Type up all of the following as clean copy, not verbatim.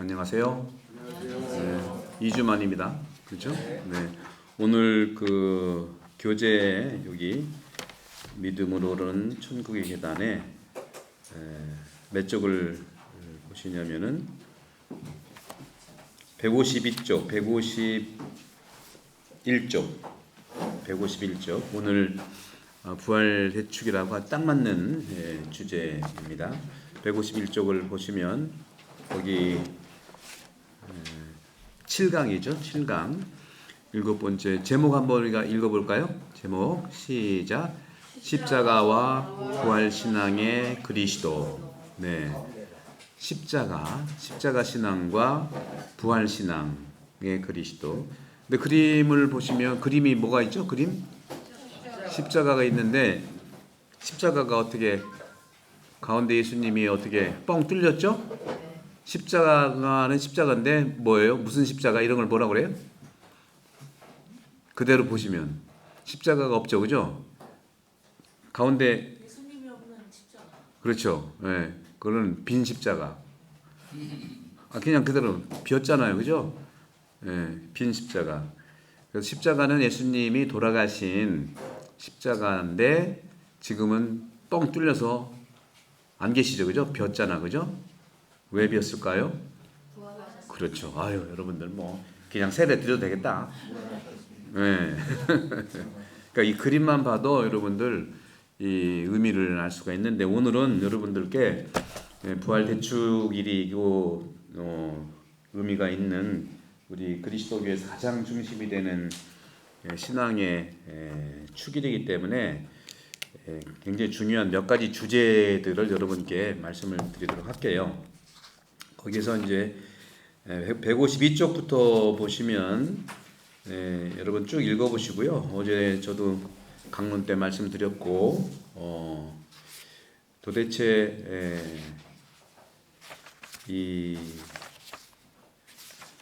안녕하세요. 네, 2주 만입니다. 그렇죠? 네. 오늘 그 교재 여기 믿음으로 오르는 천국의 계단에 몇 쪽을 보시냐면은 152쪽, 151쪽 오늘 부활 대축이라고 딱 맞는 주제입니다. 151쪽을 보시면 거기 7강이죠. 7강. 일곱 번째 제목 한번 우리가 읽어볼까요? 제목 시작. 십자가와 부활 신앙의 그리스도. 네, 십자가 신앙과 부활 신앙의 그리스도. 근데 그림을 보시면 그림이 뭐가 있죠? 그림? 십자가가 있는데 십자가가 어떻게 가운데 예수님이 어떻게 뻥 뚫렸죠? 십자가는 십자가인데 뭐예요? 무슨 십자가? 이런 걸 뭐라 그래요? 그대로 보시면 십자가가 없죠, 그죠? 가운데 예수님이 없는 십자가. 그렇죠. 네, 그거는 빈 십자가. 그냥 그대로 비었잖아요, 그죠? 네, 빈 십자가. 그래서 십자가는 예수님이 돌아가신 십자가인데 지금은 뻥 뚫려서 안 계시죠, 그죠? 비었잖아, 그죠? 왜 비었을까요? 그렇죠. 아유, 여러분들 뭐 그냥 세례 드려도 되겠다. 네. 그러니까 이 그림만 봐도 여러분들 이 의미를 알 수가 있는데 오늘은 여러분들께 부활 대축일이고 의미가 있는 우리 그리스도교에서 가장 중심이 되는 신앙의 축일이기 때문에 굉장히 중요한 몇 가지 주제들을 여러분께 말씀을 드리도록 할게요. 거기서 이제 152쪽부터 보시면 여러분 쭉 읽어보시고요. 어제 저도 강론 때 말씀드렸고 도대체 이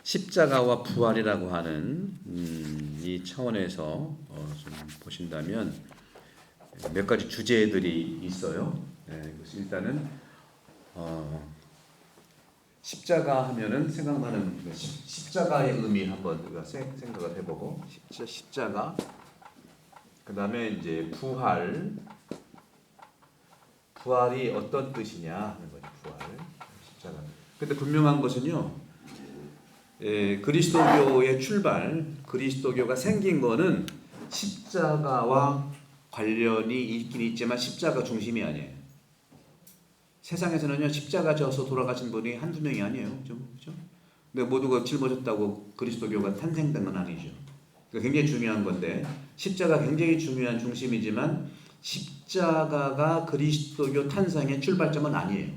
십자가와 부활이라고 하는 이 차원에서 좀 보신다면 몇 가지 주제들이 있어요. 일단은 십자가 하면은 생각나는 십자가의 의미 한번 우리가 생각을 해보고 십자가 그 다음에 이제 부활이 어떤 뜻이냐 하는 거죠. 부활 십자가. 근데 분명한 것은요, 그리스도교의 출발, 그리스도교가 생긴 거는 십자가와 관련이 있긴 있지만 십자가 중심이 아니에요. 세상에서는요, 십자가 져서 돌아가신 분이 한두 명이 아니에요. 그렇죠? 근데 모두가 짊어졌다고 그리스도교가 탄생된 건 아니죠. 그러니까 굉장히 중요한 건데 십자가 굉장히 중요한 중심이지만 십자가가 그리스도교 탄생의 출발점은 아니에요.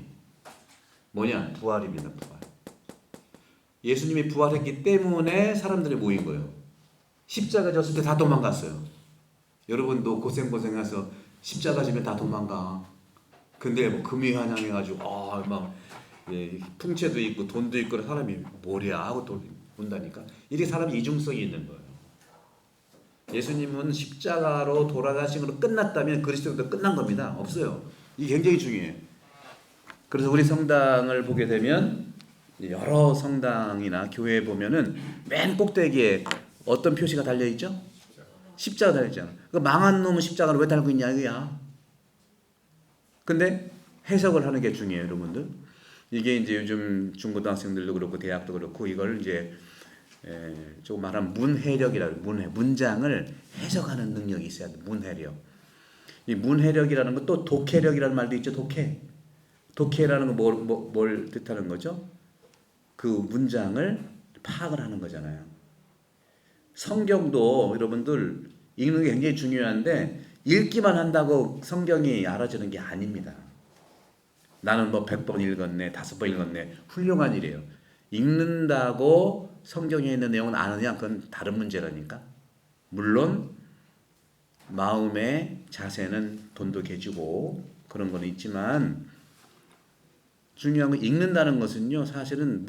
뭐냐? 부활입니다. 부활. 예수님이 부활했기 때문에 사람들이 모인 거예요. 십자가 졌을 때 다 도망갔어요. 여러분도 고생해서 십자가 지면 다 도망가. 근데 뭐 금이환영해가지고 막 풍채도 있고 돈도 있고 사람이 뭐랴 하고 온다니까. 이게 사람이 이중성이 있는 거예요. 예수님은 십자가로 돌아가신 걸로 끝났다면 그리스도도 끝난 겁니다. 없어요. 이게 굉장히 중요해요. 그래서 우리 성당을 보게 되면 여러 성당이나 교회에 보면은 맨 꼭대기에 어떤 표시가 달려 있죠? 십자가 달려 있잖아. 그 망한 놈은 십자가를 왜 달고 있냐 이거야. 근데 해석을 하는 게 중요해요, 여러분들. 이게 이제 요즘 중고등학생들도 그렇고 대학도 그렇고 이걸 이제 조금 말하면 문해력이라고 문장을 해석하는 능력이 있어야 돼. 문해력. 이 문해력이라는 건 또 독해력이라는 말도 있죠. 독해라는 건 뭘 뜻하는 거죠? 그 문장을 파악을 하는 거잖아요. 성경도 여러분들 읽는 게 굉장히 중요한데 읽기만 한다고 성경이 알아지는 게 아닙니다. 나는 뭐 100번 읽었네, 5번 읽었네. 훌륭한 일이에요. 읽는다고 성경에 있는 내용을 아느냐? 그건 다른 문제라니까. 물론 마음의 자세는 돈독해지고 그런 건 있지만 중요한 건 읽는다는 것은요, 사실은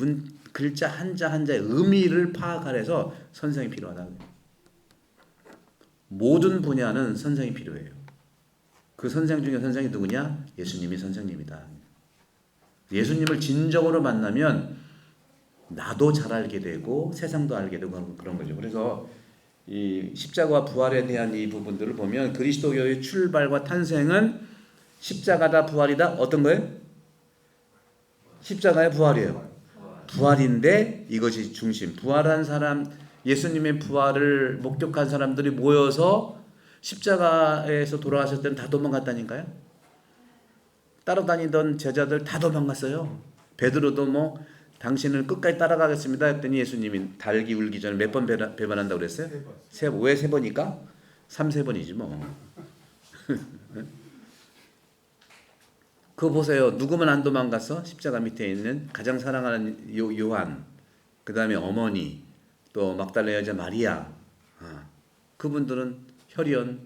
글자 한자의 의미를 파악하려서 선생이 필요하다. 모든 분야는 선생이 필요해요. 그 선생 중에 선생이 누구냐? 예수님이 선생님이다. 예수님을 진정으로 만나면 나도 잘 알게 되고 세상도 알게 되고 그런 거죠. 그래서 이 십자가와 부활에 대한 이 부분들을 보면 그리스도교의 출발과 탄생은 십자가다 부활이다. 어떤 거예요? 십자가의 부활이에요. 부활인데 이것이 중심. 부활한 사람, 예수님의 부활을 목격한 사람들이 모여서 십자가에서 돌아가실 때는 다 도망갔다니까요. 따라다니던 제자들 다 도망갔어요. 베드로도 뭐 당신을 끝까지 따라가겠습니다 했더니 예수님이 달기 울기 전에 몇 번 배반한다고 그랬어요? 왜 세 번일까? 3~4번이지 뭐. 그거 보세요. 누구만 안 도망갔어? 십자가 밑에 있는 가장 사랑하는 요한, 그 다음에 어머니, 또 막달라 여자 마리아, 그분들은 혈연,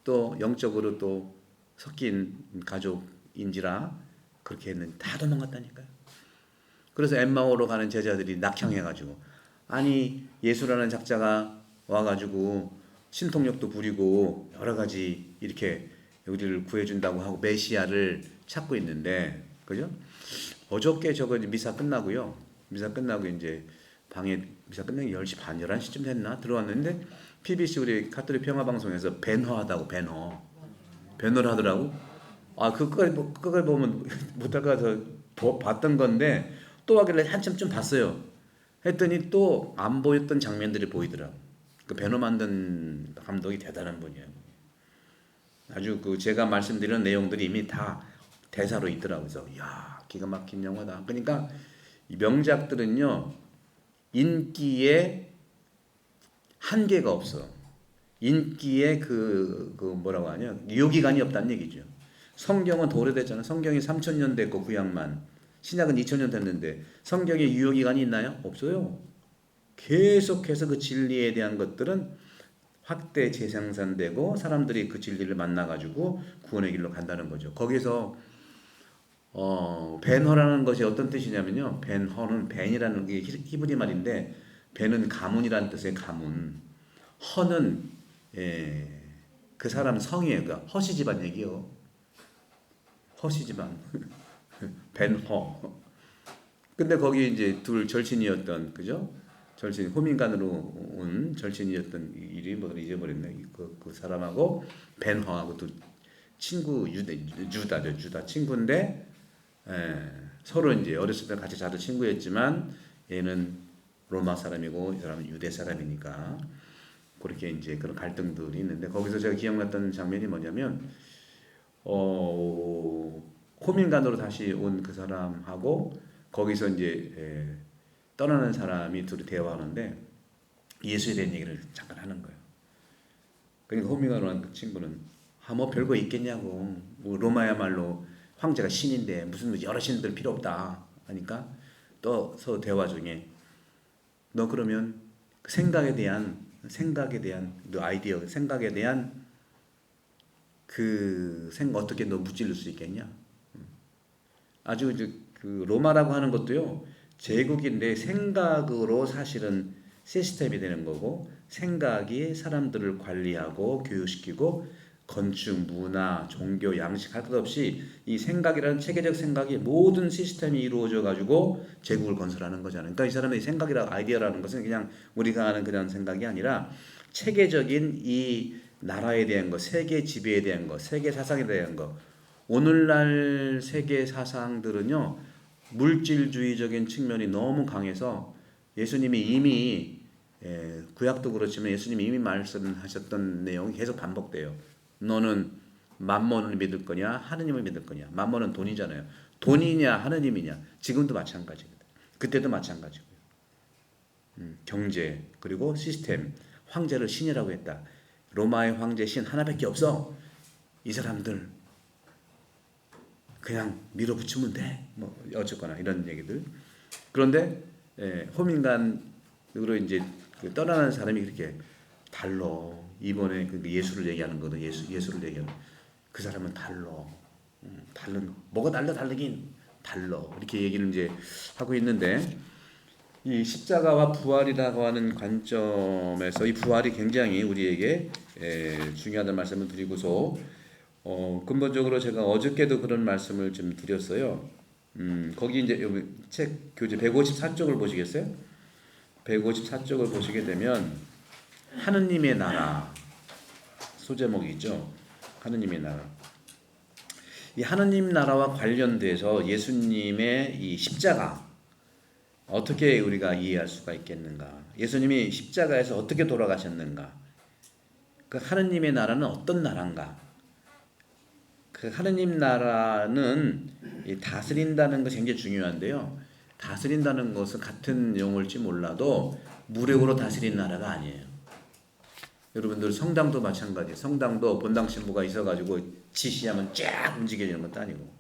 또 영적으로 또 섞인 가족인지라 그렇게 했는데 다 도망갔다니까요. 그래서 엠마오로 가는 제자들이 낙향해가지고, 아니 예수라는 작자가 와가지고 신통력도 부리고 여러 가지 이렇게 우리를 구해준다고 하고 메시아를 찾고 있는데, 그죠? 어저께 저거 미사 끝나고요. 미사 끝나고 이제 방에 미사 끝나기 10시 반, 11시쯤 됐나? 들어왔는데 PBC 우리 가톨릭 평화방송에서 벤허하다고 벤허를 하더라고. 그걸 보면 못할 것 같아서 봤던 건데 또 하길래 한참 좀 봤어요. 했더니 또 안 보였던 장면들이 보이더라고. 그 벤허 만든 감독이 대단한 분이에요. 아주 그 제가 말씀드리는 내용들이 이미 다 대사로 있더라고요. 그래서 이야, 기가 막힌 영화다. 그러니까 이 명작들은요, 인기에 한계가 없어. 인기에 그 뭐라고 하냐, 유효기간이 없다는 얘기죠. 성경은 더 오래됐잖아. 성경이 3000년 됐고 구약만, 신약은 2000년 됐는데 성경에 유효기간이 있나요? 없어요. 계속해서 그 진리에 대한 것들은 확대 재생산되고 사람들이 그 진리를 만나가지고 구원의 길로 간다는 거죠. 거기서 벤허라는 것이 어떤 뜻이냐면요. 벤허는 벤이라는 게 히브리 말인데 벤은 가문이라는 뜻의 가문. 허는 그 사람 성이에요. 그러니까 허씨 집안 얘기요. 허씨 집안. 벤허. 근데 거기 이제 둘 절친이었던, 그죠? 절친, 호민간으로 온 절친이었던 이름이 뭐 잊어버렸네. 그 사람하고 벤허하고 또 친구 유다 친구인데, 서로 이제 어렸을 때 같이 자도 친구였지만 얘는 로마 사람이고 이 사람은 유대 사람이니까 그렇게 이제 그런 갈등들이 있는데, 거기서 제가 기억났던 장면이 뭐냐면 호민간으로 다시 온 그 사람하고 거기서 이제 떠나는 사람이 둘이 대화하는데 예수에 대한 얘기를 잠깐 하는 거예요. 그러니까 호민간으로 온 그 친구는 뭐 별거 있겠냐고, 뭐 로마야말로 황제가 신인데 무슨 여러 신들 필요 없다 하니까 또 서로 대화 중에 너 그러면 생각에 대한 너 아이디어, 생각에 대한 그 생각 어떻게 너 무찔릴 수 있겠냐? 아주 그 로마라고 하는 것도요, 제국인데 생각으로 사실은 시스템이 되는 거고, 생각이 사람들을 관리하고 교육시키고 건축, 문화, 종교, 양식 할 것 없이 이 생각이라는 체계적 생각이 모든 시스템이 이루어져 가지고 제국을 건설하는 거잖아요. 그러니까 이 사람의 생각이라 아이디어라는 것은 그냥 우리가 아는 그런 생각이 아니라 체계적인 이 나라에 대한 것, 세계 지배에 대한 것, 세계 사상에 대한 것. 오늘날 세계 사상들은요, 물질주의적인 측면이 너무 강해서 예수님이 이미 구약도 그렇지만 예수님이 이미 말씀하셨던 내용이 계속 반복돼요. 너는 만몬을 믿을 거냐 하느님을 믿을 거냐. 만몬은 돈이잖아요. 돈이냐 하느님이냐. 지금도 마찬가지입니다. 그때도 마찬가지고요. 경제 그리고 시스템, 황제를 신이라고 했다. 로마의 황제 신 하나밖에 없어. 이 사람들 그냥 밀어붙이면 돼. 뭐 어쨌거나 이런 얘기들. 그런데 호민간으로 이제 그 떠나는 사람이 그렇게 달러. 이번에 그 예수를 얘기하는 거든. 예수를 얘기하는 그 사람은 달러. 뭐가 다르긴 달러. 이렇게 얘기를 이제 하고 있는데, 이 십자가와 부활이라고 하는 관점에서 이 부활이 굉장히 우리에게 중요하다는 말씀을 드리고서 근본적으로 제가 어저께도 그런 말씀을 좀 드렸어요. 거기 이제 여기 책 교재 154쪽을 보시겠어요? 154쪽을 보시게 되면 하느님의 나라 소제목이 있죠. 하느님의 나라. 이 하느님 나라와 관련돼서 예수님의 이 십자가 어떻게 우리가 이해할 수가 있겠는가? 예수님이 십자가에서 어떻게 돌아가셨는가? 그 하느님의 나라는 어떤 나라인가? 그 하느님 나라는 다스린다는 것이 굉장히 중요한데요. 다스린다는 것은 같은 용어일지 몰라도 무력으로 다스린 나라가 아니에요. 여러분들 성당도 마찬가지예요. 성당도 본당 신부가 있어가지고 지시하면 쫙 움직여지는 것도 아니고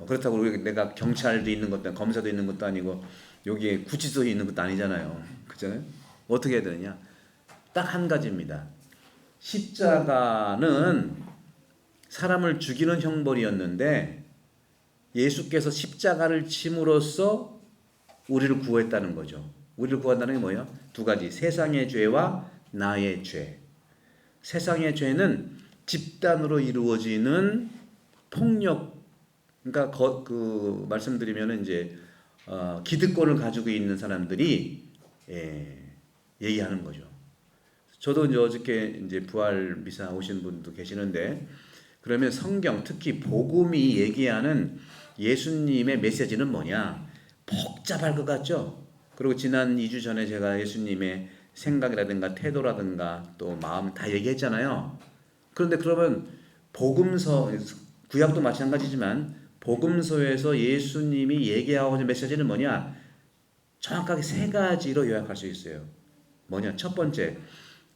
그렇다고 내가 경찰도 있는 것도 아니고 검사도 있는 것도 아니고 여기에 구치소에 있는 것도 아니잖아요. 그렇잖아요? 어떻게 해야 되느냐? 딱 한 가지입니다. 십자가는 사람을 죽이는 형벌이었는데 예수께서 십자가를 침으로써 우리를 구했다는 거죠. 우리를 구한다는 게 뭐예요? 두 가지. 세상의 죄와 나의 죄. 세상의 죄는 집단으로 이루어지는 폭력. 그러니까 말씀드리면 이제 기득권을 가지고 있는 사람들이 얘기하는 거죠. 저도 이제 어저께 이제 부활 미사 오신 분도 계시는데 그러면 성경 특히 복음이 얘기하는 예수님의 메시지는 뭐냐? 복잡할 것 같죠? 그리고 지난 2주 전에 제가 예수님의 생각이라든가 태도라든가 또 마음 다 얘기했잖아요. 그런데 그러면 복음서, 구약도 마찬가지지만 복음서에서 예수님이 얘기하고 있는 메시지는 뭐냐? 정확하게 세 가지로 요약할 수 있어요. 뭐냐? 첫 번째,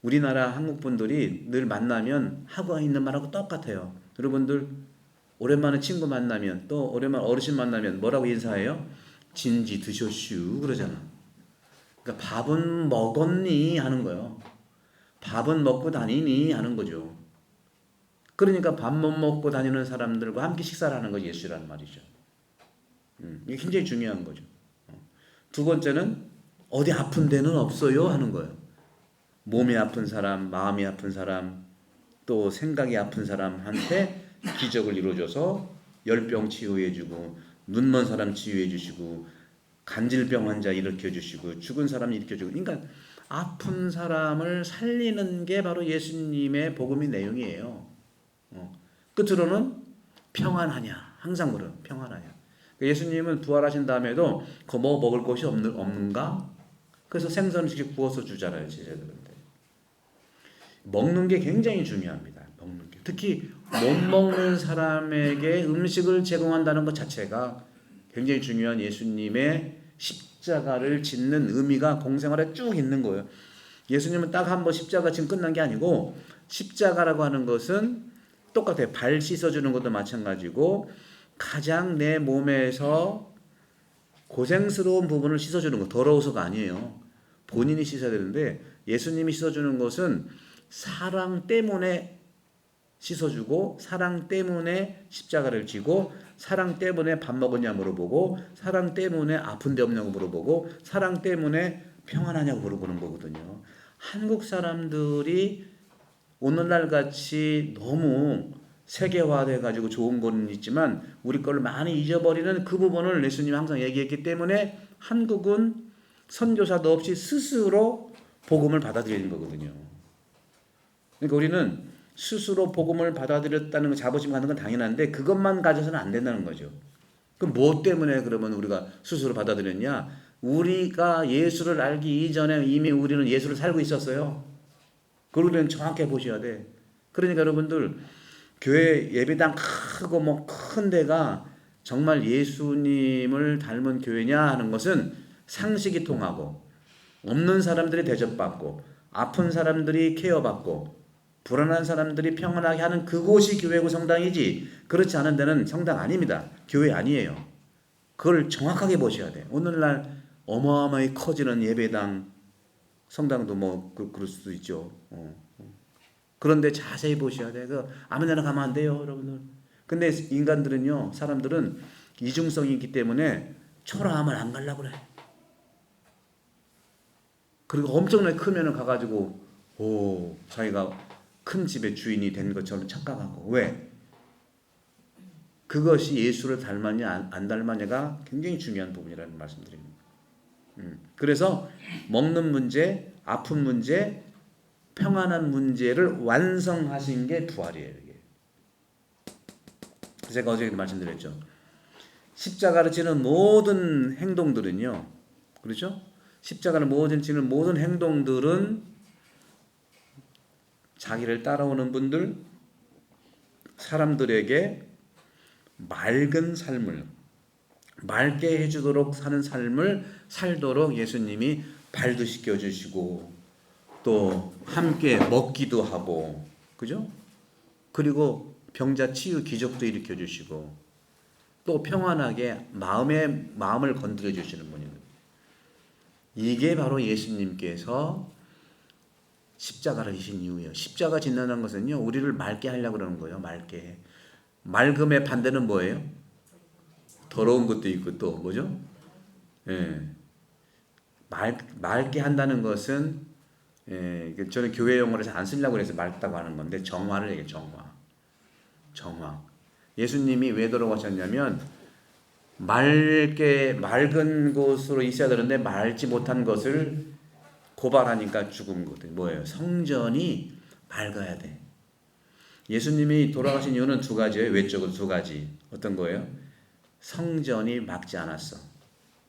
우리나라 한국 분들이 늘 만나면 하고 있는 말하고 똑같아요. 여러분들 오랜만에 친구 만나면 또 오랜만에 어르신 만나면 뭐라고 인사해요? 진지 드셨슈 그러잖아. 그러니까 밥은 먹었니 하는 거예요. 밥은 먹고 다니니 하는 거죠. 그러니까 밥 못 먹고 다니는 사람들과 함께 식사를 하는 것이 예수라는 말이죠. 이게 굉장히 중요한 거죠. 두 번째는 어디 아픈 데는 없어요 하는 거예요. 몸이 아픈 사람, 마음이 아픈 사람, 또 생각이 아픈 사람한테 기적을 이루어줘서 열병 치유해주고 눈먼 사람 치유해주시고 간질병 환자 일으켜주시고 죽은 사람 일으켜주고 그러니까 아픈 사람을 살리는 게 바로 예수님의 복음의 내용이에요. 끝으로는 평안하냐 항상 물어요. 평안하냐. 예수님은 부활하신 다음에도 뭐 먹을 것이 없는가? 그래서 생선을 직접 구워서 주잖아요. 제자들한테. 먹는 게 굉장히 중요합니다. 먹는 게. 특히 못 먹는 사람에게 음식을 제공한다는 것 자체가 굉장히 중요한 예수님의 십자가를 짓는 의미가 공생활에 쭉 있는 거예요. 예수님은 딱 한 번 십자가 지금 끝난 게 아니고 십자가라고 하는 것은 똑같아요. 발 씻어주는 것도 마찬가지고 가장 내 몸에서 고생스러운 부분을 씻어주는 거 더러워서가 아니에요. 본인이 씻어야 되는데 예수님이 씻어주는 것은 사랑 때문에 씻어주고 사랑 때문에 십자가를 지고 사랑 때문에 밥 먹었냐 물어보고 사랑 때문에 아픈 데 없냐고 물어보고 사랑 때문에 평안하냐고 물어보는 거거든요. 한국 사람들이 오늘날 같이 너무 세계화돼 가지고 좋은 거는 있지만 우리 거를 많이 잊어버리는 그 부분을 예수님이 항상 얘기했기 때문에 한국은 선교사도 없이 스스로 복음을 받아들이는 거거든요. 그러니까 우리는 스스로 복음을 받아들였다는 거 자부심 갖는 건 당연한데 그것만 가져서는 안 된다는 거죠. 그럼 뭐 때문에 그러면 우리가 스스로 받아들였냐? 우리가 예수를 알기 이전에 이미 우리는 예수를 살고 있었어요. 그걸 우리는 정확히 보셔야 돼. 그러니까 여러분들 교회 예배당 크고 뭐 큰 데가 정말 예수님을 닮은 교회냐 하는 것은 상식이 통하고 없는 사람들이 대접받고 아픈 사람들이 케어받고 불안한 사람들이 평안하게 하는 그곳이 교회고 성당이지 그렇지 않은 데는 성당 아닙니다. 교회 아니에요. 그걸 정확하게 보셔야 돼요. 오늘날 어마어마하게 커지는 예배당 성당도 뭐 그럴 수도 있죠. 그런데 자세히 보셔야 돼요. 그 아무 데나 가면 안 돼요, 여러분들. 근데 인간들은요, 사람들은 이중성이 있기 때문에 초라하면 안 가려고 그래. 그리고 엄청나게 크면은 가가지고 자기가 큰 집의 주인이 된 것처럼 착각하고 왜? 그것이 예수를 닮았냐 안 닮았냐가 굉장히 중요한 부분이라는 말씀드립니다. 그래서 먹는 문제, 아픈 문제, 평안한 문제를 완성하신 게 부활이에요. 이게. 제가 어제 말씀드렸죠. 십자가를 지는 모든 행동들은요, 그렇죠? 십자가를 지는 모든 행동들은 자기를 따라오는 분들, 사람들에게 맑은 삶을, 맑게 해주도록 사는 삶을 살도록 예수님이 발도시켜 주시고, 또 함께 먹기도 하고, 그죠? 그리고 병자 치유 기적도 일으켜 주시고, 또 평안하게 마음을 건드려 주시는 분입니다. 이게 바로 예수님께서 십자가를 지신 이유예요. 십자가 진다는 것은요, 우리를 맑게 하려고 그러는 거예요. 맑게. 맑음의 반대는 뭐예요? 더러운 것도 있고 또 뭐죠? 예. 맑게 한다는 것은, 예, 저는 교회 용어를 잘 안 쓰려고 해서 맑다고 하는 건데, 정화를 얘기해요. 정화. 예수님이 왜 돌아가셨냐면, 맑은 곳으로 있어야 되는데 맑지 못한 것을 고발하니까 죽은 거든. 뭐예요? 성전이 맑아야 돼. 예수님이 돌아가신 이유는 두 가지예요. 외적으로 두 가지. 어떤 거예요? 성전이 맑지 않았어.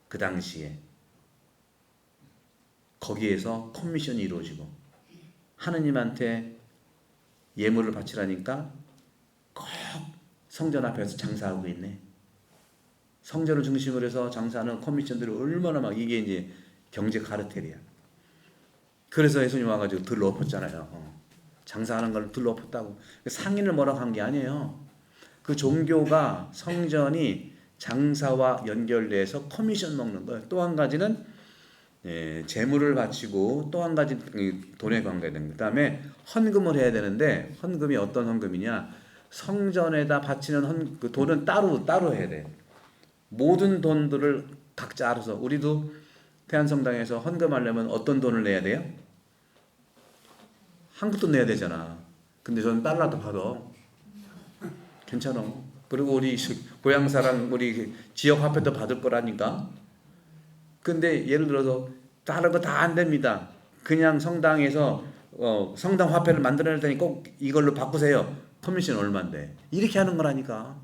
그 당시에. 거기에서 커미션이 이루어지고, 하느님한테 예물을 바치라니까 꼭 성전 앞에서 장사하고 있네. 성전을 중심으로 해서 장사하는 커미션들이 얼마나 막, 이게 이제 경제 카르텔이야. 그래서 예수님 와가지고 들러 엎었잖아요. 장사하는 걸 들러 엎었다고. 상인을 뭐라고 한 게 아니에요. 그 종교가, 성전이 장사와 연결돼서 커미션 먹는 거예요. 또 한 가지는, 예, 재물을 바치고, 또 한 가지 돈에 관계된 거. 그다음에 헌금을 해야 되는데, 헌금이 어떤 헌금이냐? 성전에다 바치는 그 돈은 따로 해야 돼. 모든 돈들을 각자 알아서. 우리도 대한성당에서 헌금하려면 어떤 돈을 내야 돼요? 한국 돈 내야 되잖아. 근데 저는 달러도 받아. 괜찮아. 그리고 우리 고향 사람, 우리 지역 화폐도 받을 거라니까. 근데 예를 들어서 다른 거 다 안 됩니다. 그냥 성당에서 성당 화폐를 만들어낼 테니 꼭 이걸로 바꾸세요. 커미션 얼마인데. 이렇게 하는 거라니까.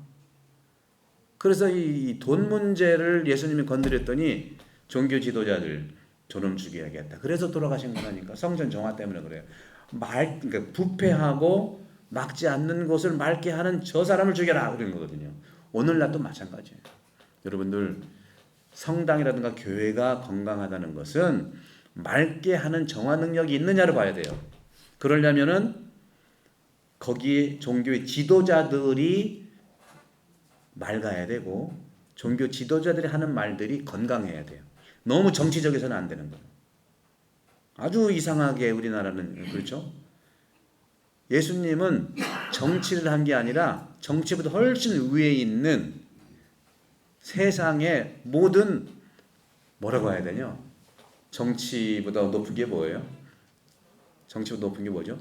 그래서 이 돈 문제를 예수님이 건드렸더니 종교 지도자들 저놈 죽여야겠다. 그래서 돌아가신 거라니까. 성전 정화 때문에 그래요. 그러니까 부패하고 막지 않는 곳을 맑게 하는 저 사람을 죽여라 그런 거거든요. 오늘날도 마찬가지예요. 여러분들, 성당이라든가 교회가 건강하다는 것은 맑게 하는 정화 능력이 있느냐를 봐야 돼요. 그러려면은 거기에 종교의 지도자들이 맑아야 되고, 종교 지도자들이 하는 말들이 건강해야 돼요. 너무 정치적이서는 안 되는 거예요. 아주 이상하게 우리나라는 그렇죠. 예수님은 정치를 한 게 아니라 정치보다 훨씬 위에 있는 세상의 모든, 뭐라고 해야 되냐? 정치보다 높은 게 뭐예요? 정치보다 높은 게 뭐죠?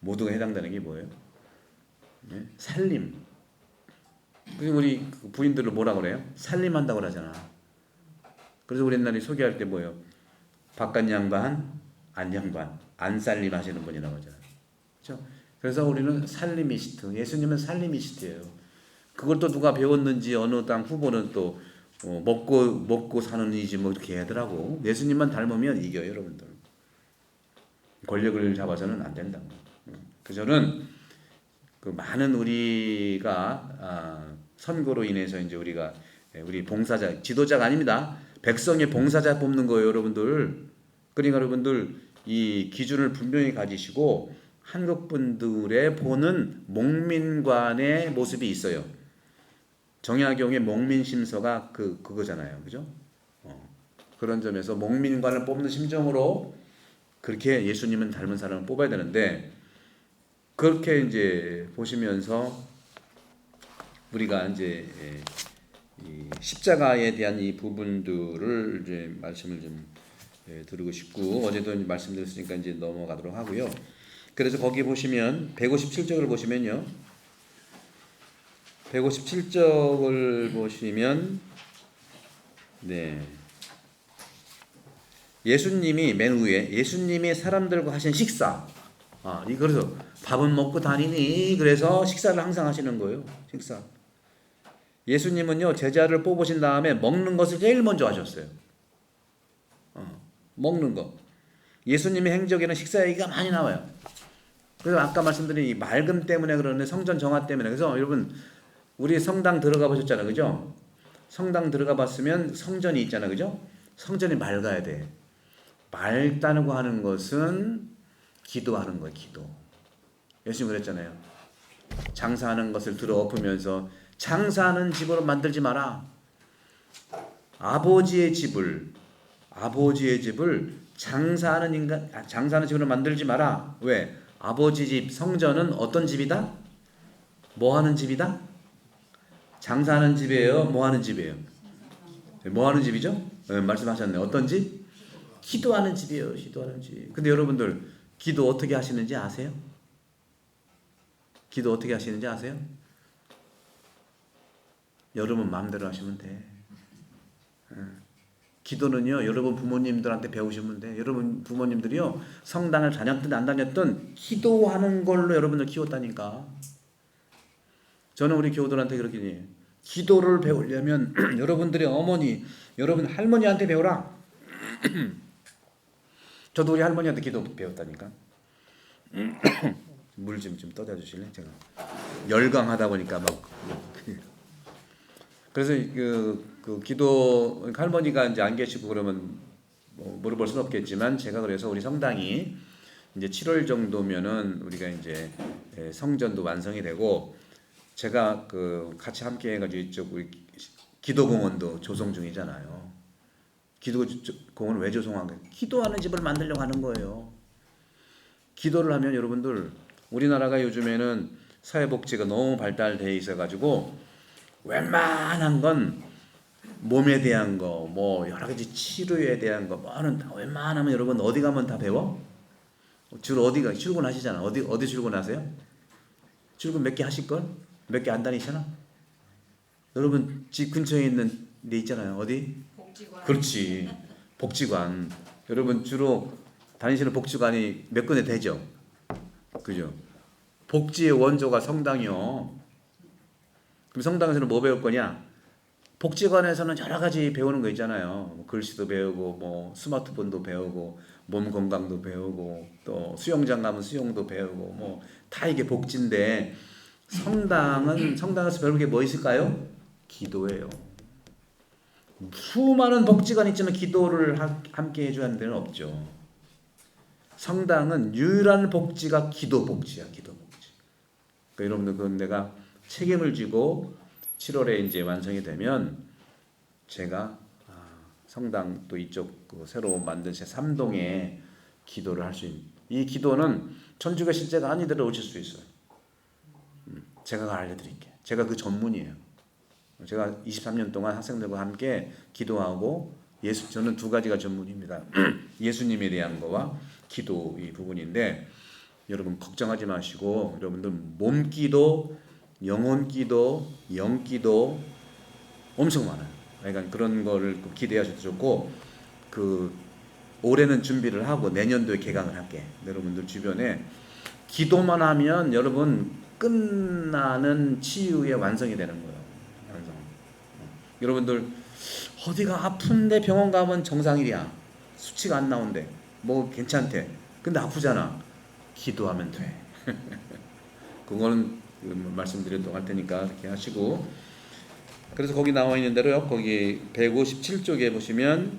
모두가 해당되는 게 뭐예요? 네? 살림. 우리 부인들을 뭐라 그래요? 살림한다고 그러잖아. 그래서 우리 옛날에 소개할 때 뭐예요? 바깥 양반, 안 양반, 안 살림 하시는 분이라고 하잖아요. 그렇죠? 그래서 우리는 살리미스트, 예수님은 살리미스트예요. 그걸 또 누가 배웠는지 어느 당 후보는 또 먹고 사는 이지 뭐 이렇게 하더라고. 예수님만 닮으면 이겨요, 여러분들. 권력을 잡아서는 안 된다고. 그래서 저는 그 많은 우리가 선거로 인해서 이제 우리 봉사자, 지도자가 아닙니다. 백성의 봉사자 뽑는 거예요, 여러분들. 그러니까 여러분들 이 기준을 분명히 가지시고 한국 분들의 보는 목민관의 모습이 있어요. 정약용의 목민심서가 그거잖아요, 그죠? 그런 점에서 목민관을 뽑는 심정으로 그렇게 예수님은 닮은 사람을 뽑아야 되는데, 그렇게 이제 보시면서 우리가 이제 이 십자가에 대한 이 부분들을 이제 말씀을 좀 드리고 싶고, 어제도 말씀드렸으니까 이제 넘어가도록 하고요. 그래서 거기 보시면 157쪽을 보시면요. 157쪽을 보시면 네. 예수님이 맨 위에 예수님이 사람들과 하신 식사. 그래서 밥은 먹고 다니니 그래서 식사를 항상 하시는 거예요. 식사. 예수님은요 제자를 뽑으신 다음에 먹는 것을 제일 먼저 하셨어요. 먹는 거. 예수님의 행적에는 식사 얘기가 많이 나와요. 그래서 아까 말씀드린 이 맑음 때문에 그러는데 성전 정화 때문에 그래서 여러분 우리 성당 들어가 보셨잖아요, 그죠? 성당 들어가 봤으면 성전이 있잖아요, 그죠? 성전이 맑아야 돼. 맑다고 하는 것은 기도하는 거예요, 기도. 예수님 그랬잖아요. 장사하는 것을 들어 엎으면서 장사하는 집으로 만들지 마라. 아버지의 집을 장사하는 집으로 만들지 마라. 왜? 아버지 집 성전은 어떤 집이다? 뭐 하는 집이다? 장사하는 집이에요? 뭐 하는 집이에요? 뭐 하는 집이죠? 네, 말씀하셨네. 어떤 집? 기도하는 집이에요. 기도하는 집. 근데 여러분들 기도 어떻게 하시는지 아세요? 기도 어떻게 하시는지 아세요? 여러분 마음대로 하시면 돼. 기도는요, 여러분 부모님들한테 배우시면 돼. 여러분 부모님들이요, 성당을 다녔든 안 다녔든 기도하는 걸로 여러분들 키웠다니까. 저는 우리 교우들한테 그렇게 해요. 기도를 배우려면 여러분들의 어머니, 여러분 할머니한테 배우라. 저도 우리 할머니한테 기도 배웠다니까. 물 좀 떠다 주실래? 제가 열광하다 보니까 막. 그래서 그 기도 할머니가 이제 안 계시고 그러면 뭐 물어볼 수는 없겠지만 제가 그래서 우리 성당이 이제 7월 정도면은 우리가 이제 성전도 완성이 되고 제가 그 같이 함께 해가지고 이쪽 우리 기도공원도 조성 중이잖아요. 기도공원 왜 조성한 거예요? 기도하는 집을 만들려고 하는 거예요. 기도를 하면 여러분들 우리나라가 요즘에는 사회복지가 너무 발달되어 있어가지고 웬만한 건 몸에 대한 거, 뭐 여러 가지 치료에 대한 거, 뭐는 다 웬만하면 여러분 어디 가면 다 배워? 주로 어디가 출근하시잖아. 어디 출근하세요? 출근 몇 개 하실 걸? 몇 개 안 다니시나? 여러분 집 근처에 있는 데 있잖아요. 어디? 복지관. 그렇지. 복지관. 여러분 주로 다니시는 복지관이 몇 군데 되죠? 그죠? 복지의 원조가 성당이요. 그럼 성당에서는 뭐 배울 거냐? 복지관에서는 여러 가지 배우는 거 있잖아요. 글씨도 배우고, 뭐 스마트폰도 배우고, 몸 건강도 배우고, 또 수영장 가면 수영도 배우고, 뭐 다 이게 복지인데 성당에서 배울 게 뭐 있을까요? 기도예요. 수많은 복지관이 있지만 기도를 함께 해줘야 하는 데는 없죠. 성당은 유일한 복지가 기도 복지야, 기도 복지. 그러니까 여러분들 그건 내가 책임을 지고 7월에 이제 완성이 되면 제가 성당 또 이쪽 그 새로 만든 제 3동에 기도를 할 수 있는 이 기도는 천주교 실제가 아니더라도 오실 수 있어요. 제가 알려드릴게요. 제가 그 전문이에요. 제가 23년 동안 학생들과 함께 기도하고 저는 두 가지가 전문입니다. 예수님에 대한 거와 기도 이 부분인데 여러분 걱정하지 마시고 여러분들 몸기도 영혼기도 영기도 엄청 많아요. 그러니까 그런 거를 기대하셔도 좋고 올해는 준비를 하고 내년도에 개강을 할게. 여러분들 주변에 기도만 하면 여러분 끝나는 치유의 완성이 되는 거예요. 완성. 여러분들 어디가 아픈데 병원 가면 정상이야. 수치가 안 나온대. 뭐 괜찮대. 근데 아프잖아. 기도하면 돼. 그거는 말씀드리도록 할 테니까 이렇게 하시고. 그래서 거기 나와 있는 대로요. 거기 157쪽에 보시면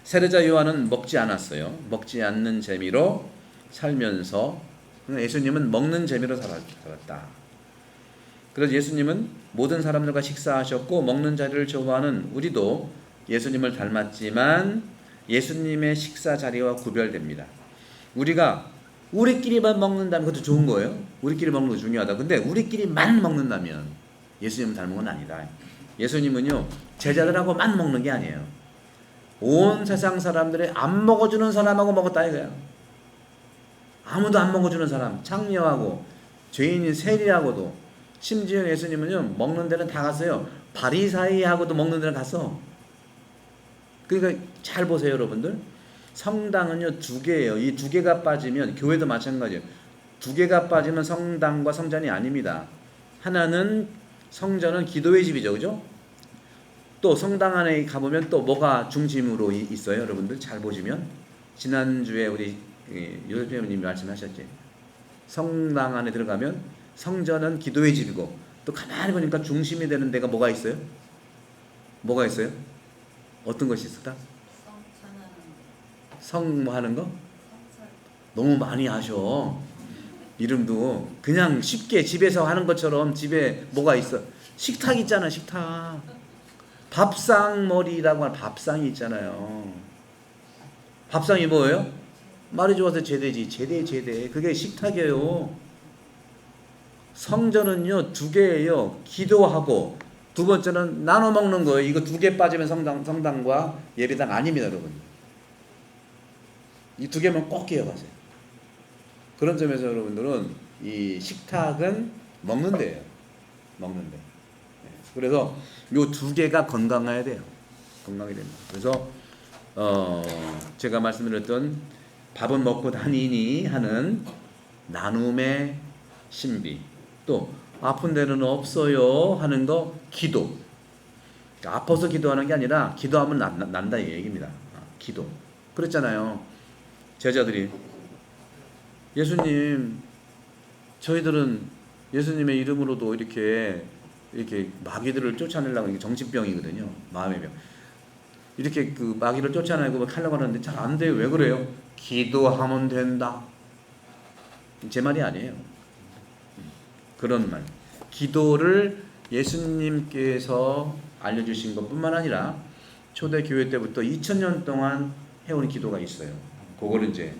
세례자 요한은 먹지 않았어요. 먹지 않는 재미로 살면서 예수님은 먹는 재미로 살았다. 그래서 예수님은 모든 사람들과 식사하셨고 먹는 자리를 좋아하는 우리도 예수님을 닮았지만 예수님의 식사 자리와 구별됩니다. 우리가 우리끼리만 먹는다면 그것도 좋은 거예요. 우리끼리 먹는 거 중요하다. 근데 우리끼리만 먹는다면 예수님을 닮은 건 아니다. 예수님은요 제자들하고만 먹는 게 아니에요. 온 세상 사람들이 안 먹어주는 사람하고 먹었다 이거야. 아무도 안 먹어주는 사람, 창녀하고 죄인인 세리하고도 심지어 예수님은요 먹는 데는 다 갔어요. 바리사이하고도 먹는 데는 갔어. 그러니까 잘 보세요, 여러분들. 성당은요 두 개예요. 이 두 개가 빠지면 교회도 마찬가지예요. 두 개가 빠지면 성당과 성전이 아닙니다. 하나는 성전은 기도의 집이죠, 그죠? 또 성당 안에 가보면 또 뭐가 중심으로 있어요, 여러분들 잘 보시면 지난주에 우리 요셉님이 말씀하셨지. 성당 안에 들어가면 성전은 기도의 집이고 또 가만히 보니까 중심이 되는 데가 뭐가 있어요? 뭐가 있어요? 어떤 것이 있을까? 뭐 하는 거? 너무 많이 하셔. 이름도 그냥 쉽게 집에서 하는 것처럼 집에 뭐가 있어? 식탁 있잖아, 식탁. 밥상머리라고 하는 밥상이 있잖아요. 밥상이 뭐예요? 말이 좋아서 제대지. 제대. 그게 식탁이에요. 성전은요 두 개예요. 기도하고 두 번째는 나눠 먹는 거예요. 이거 두 개 빠지면 성당과 예배당 아닙니다, 여러분. 이 두 개만 꼭 기억하세요. 그런 점에서 여러분들은 이 식탁은 먹는 데예요. 먹는 데. 그래서 요 두 개가 건강해야 돼요. 건강이 됩니다. 그래서 제가 말씀드렸던 밥은 먹고 다니니 하는 나눔의 신비, 또 아픈 데는 없어요 하는 거 기도. 그러니까 아파서 기도하는 게 아니라 기도하면 난다 이 얘기입니다. 기도. 그랬잖아요. 제자들이 예수님, 저희들은 예수님의 이름으로도 이렇게 마귀들을 쫓아내려고, 이게 정신병이거든요. 마음의 병. 이렇게 그 마귀를 쫓아내고 하려고 하는데 잘 안 돼요. 왜 그래요? 기도하면 된다. 제 말이 아니에요. 그런 말. 기도를 예수님께서 알려주신 것뿐만 아니라 초대교회 때부터 2000년 동안 해온 기도가 있어요. 그거를 이제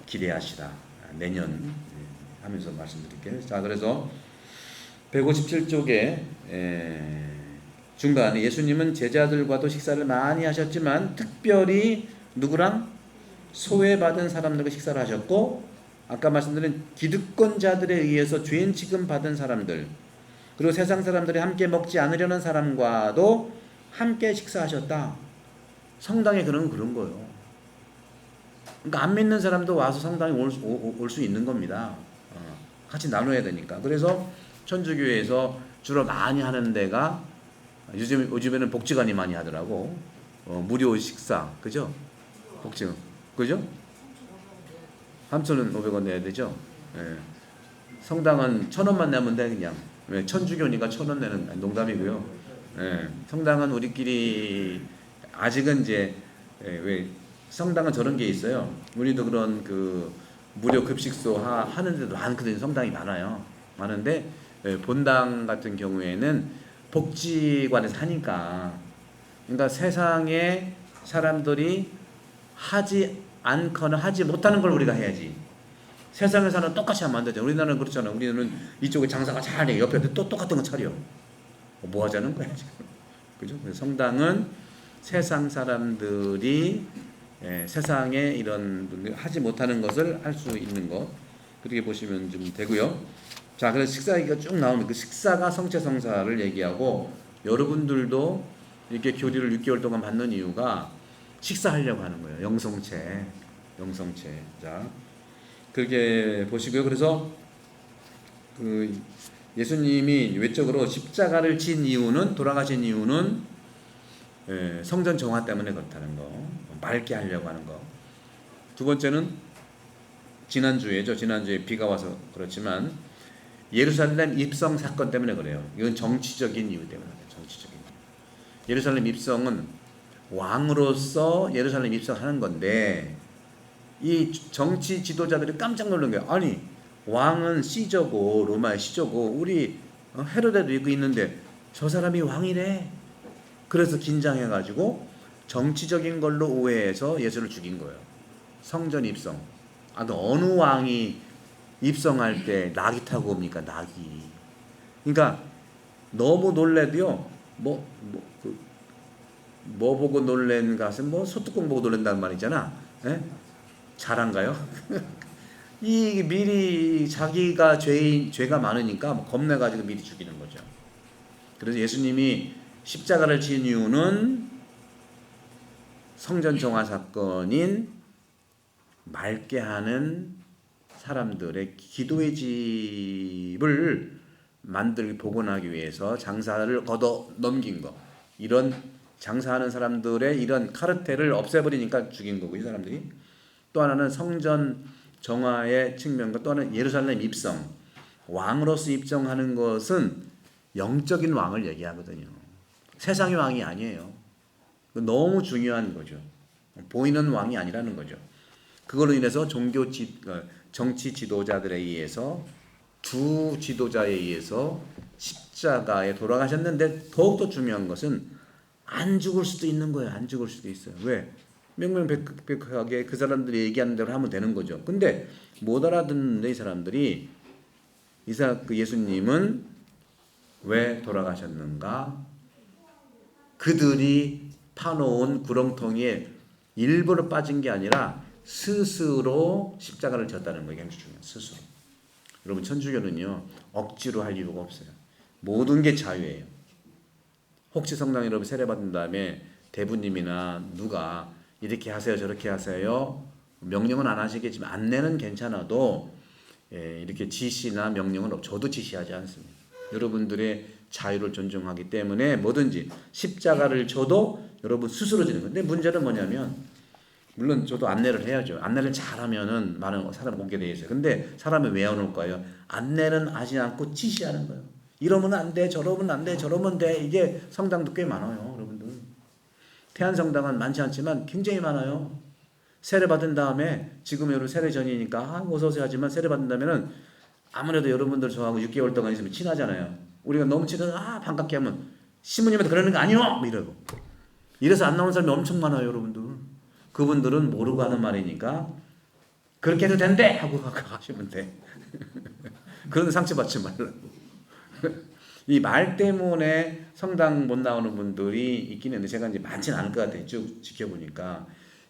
기대하시라. 내년 하면서 말씀드릴게요. 자, 그래서 157쪽에 중간에 예수님은 제자들과도 식사를 많이 하셨지만 특별히 누구랑? 소외받은 사람들과 식사를 하셨고, 아까 말씀드린 기득권자들에 의해서 죄인 취급받은 사람들, 그리고 세상 사람들이 함께 먹지 않으려는 사람과도 함께 식사하셨다. 성당에 그런 거예요. 그러니까 안 믿는 사람도 와서 성당에 올 수 있는 겁니다. 같이 나눠야 되니까. 그래서 천주교회에서 주로 많이 하는 데가 요즘에는 복지관이 많이 하더라고. 무료 식사, 그죠? 복지관, 그죠? 3,500원 내야 되죠. 예. 성당은 1,000원만 내면 돼 그냥. 천주교니까 1,000원 내는, 농담이고요. 예. 성당은 우리끼리 아직은 이제 왜 성당은 저런 게 있어요. 우리도 그런 그 무료 급식소 하는 데도 많거든요. 성당이 많은데 본당 같은 경우에는 복지관에서 하니까, 그러니까 세상에 사람들이 하지 않거나 하지 못하는 걸 우리가 해야지. 세상에서는 똑같이 하면 안 되죠. 우리나라는 그렇잖아. 우리는 이쪽에 장사가 잘해. 옆에 또 똑같은 거 차려. 뭐 하자는 거야 지금. 그죠? 성당은 세상 사람들이 세상에 이런 하지 못하는 것을 할 수 있는 것, 그렇게 보시면 좀 되고요. 자, 그래서 식사 얘기가 쭉 나오면 그 식사가 성체성사를 얘기하고, 여러분들도 이렇게 교리를 6개월 동안 받는 이유가 식사하려고 하는 거예요. 영성체. 자, 그렇게 보시고요. 그래서 그 예수님이 외적으로 십자가를 진 이유는, 돌아가신 이유는 성전 정화 때문에 그렇다는 거, 맑게 하려고 하는 거. 두 번째는 지난주에죠. 지난주에 비가 와서 그렇지만 예루살렘 입성 사건 때문에 그래요. 이건 정치적인 이유 때문에. 정치적인 이유. 예루살렘 입성은 왕으로서 예루살렘 입성하는 건데, 이 정치 지도자들이 깜짝 놀란 거예요. 아니, 왕은 시저고 로마의 시저고 우리 헤로데도 있는데 저 사람이 왕이래. 그래서 긴장해가지고 정치적인 걸로 오해해서 예수를 죽인 거예요. 성전 입성. 어느 왕이 입성할 때 낙이 타고 옵니까? 낙이. 그러니까 너무 놀래도요. 뭐 보고 놀랜 것은 소뚜껑 보고 놀랜다는 말 있잖아. 예? 잘한가요? 이 미리 자기가 죄가 많으니까 겁내가지고 미리 죽이는 거죠. 그래서 예수님이 십자가를 지은 이유는 성전 정화 사건인 맑게 하는 사람들의 기도의 집을 만들기 복원하기 위해서 장사를 걷어 넘긴 거, 이런 장사하는 사람들의 이런 카르텔을 없애버리니까 죽인 거고, 이 사람들이. 또 하나는 성전 정화의 측면과 또 하나는 예루살렘 입성, 왕으로서 입성하는 것은 영적인 왕을 얘기하거든요. 세상의 왕이 아니에요. 너무 중요한 거죠. 보이는 왕이 아니라는 거죠. 그걸로 인해서 정치 지도자들에 의해서, 두 지도자에 의해서 십자가에 돌아가셨는데, 더욱더 중요한 것은 안 죽을 수도 있는 거예요. 안 죽을 수도 있어요. 왜? 명명백백하게 그 사람들이 얘기하는 대로 하면 되는 거죠. 근데 못 알아듣는데, 이 사람들이 그 예수님은 왜 돌아가셨는가? 그들이 파놓은 구렁텅이에 일부러 빠진 게 아니라 스스로 십자가를 졌다는 거예요. 굉장히 중요해요. 스스로. 여러분, 천주교는요, 억지로 할 이유가 없어요. 모든 게 자유예요. 혹시 성당 여러분 세례받은 다음에 대부님이나 누가 이렇게 하세요, 저렇게 하세요, 명령은 안 하시겠지만 안내는 괜찮아도 이렇게 지시나 명령은 저도 지시하지 않습니다. 여러분들의 자유를 존중하기 때문에 뭐든지 십자가를 져도 여러분 스스로 지는 거예요. 근데 문제는 뭐냐면, 물론 저도 안내를 해야죠. 안내를 잘하면은 많은 사람 오게 돼 있어요. 근데 사람이 왜 안 올까요? 안내는 하지 않고 지시하는 거예요. 이러면 안 돼, 저러면 안 돼, 저러면 돼. 이게 성당도 꽤 많아요, 여러분들. 태안성당은 많지 않지만 굉장히 많아요. 세례 받은 다음에, 지금 여러분 세례 전이니까 어서 오세요 하지만, 세례 받은 다음에는 아무래도 여러분들 저하고 6개월 동안 있으면 친하잖아요. 우리가 너무 친해서 반갑게 하면 신부님한테 그러는 거 아니요, 뭐 이러고. 이래서 안 나온 사람이 엄청 많아요, 여러분들. 그분들은 모르고 하는 말이니까 그렇게 해도 된대 하고 가시면 돼. 그런 상처받지 말라고. 이 말 때문에 성당 못 나오는 분들이 있긴 했는데, 제가 이제 많지는 않을 것 같아요, 쭉 지켜보니까.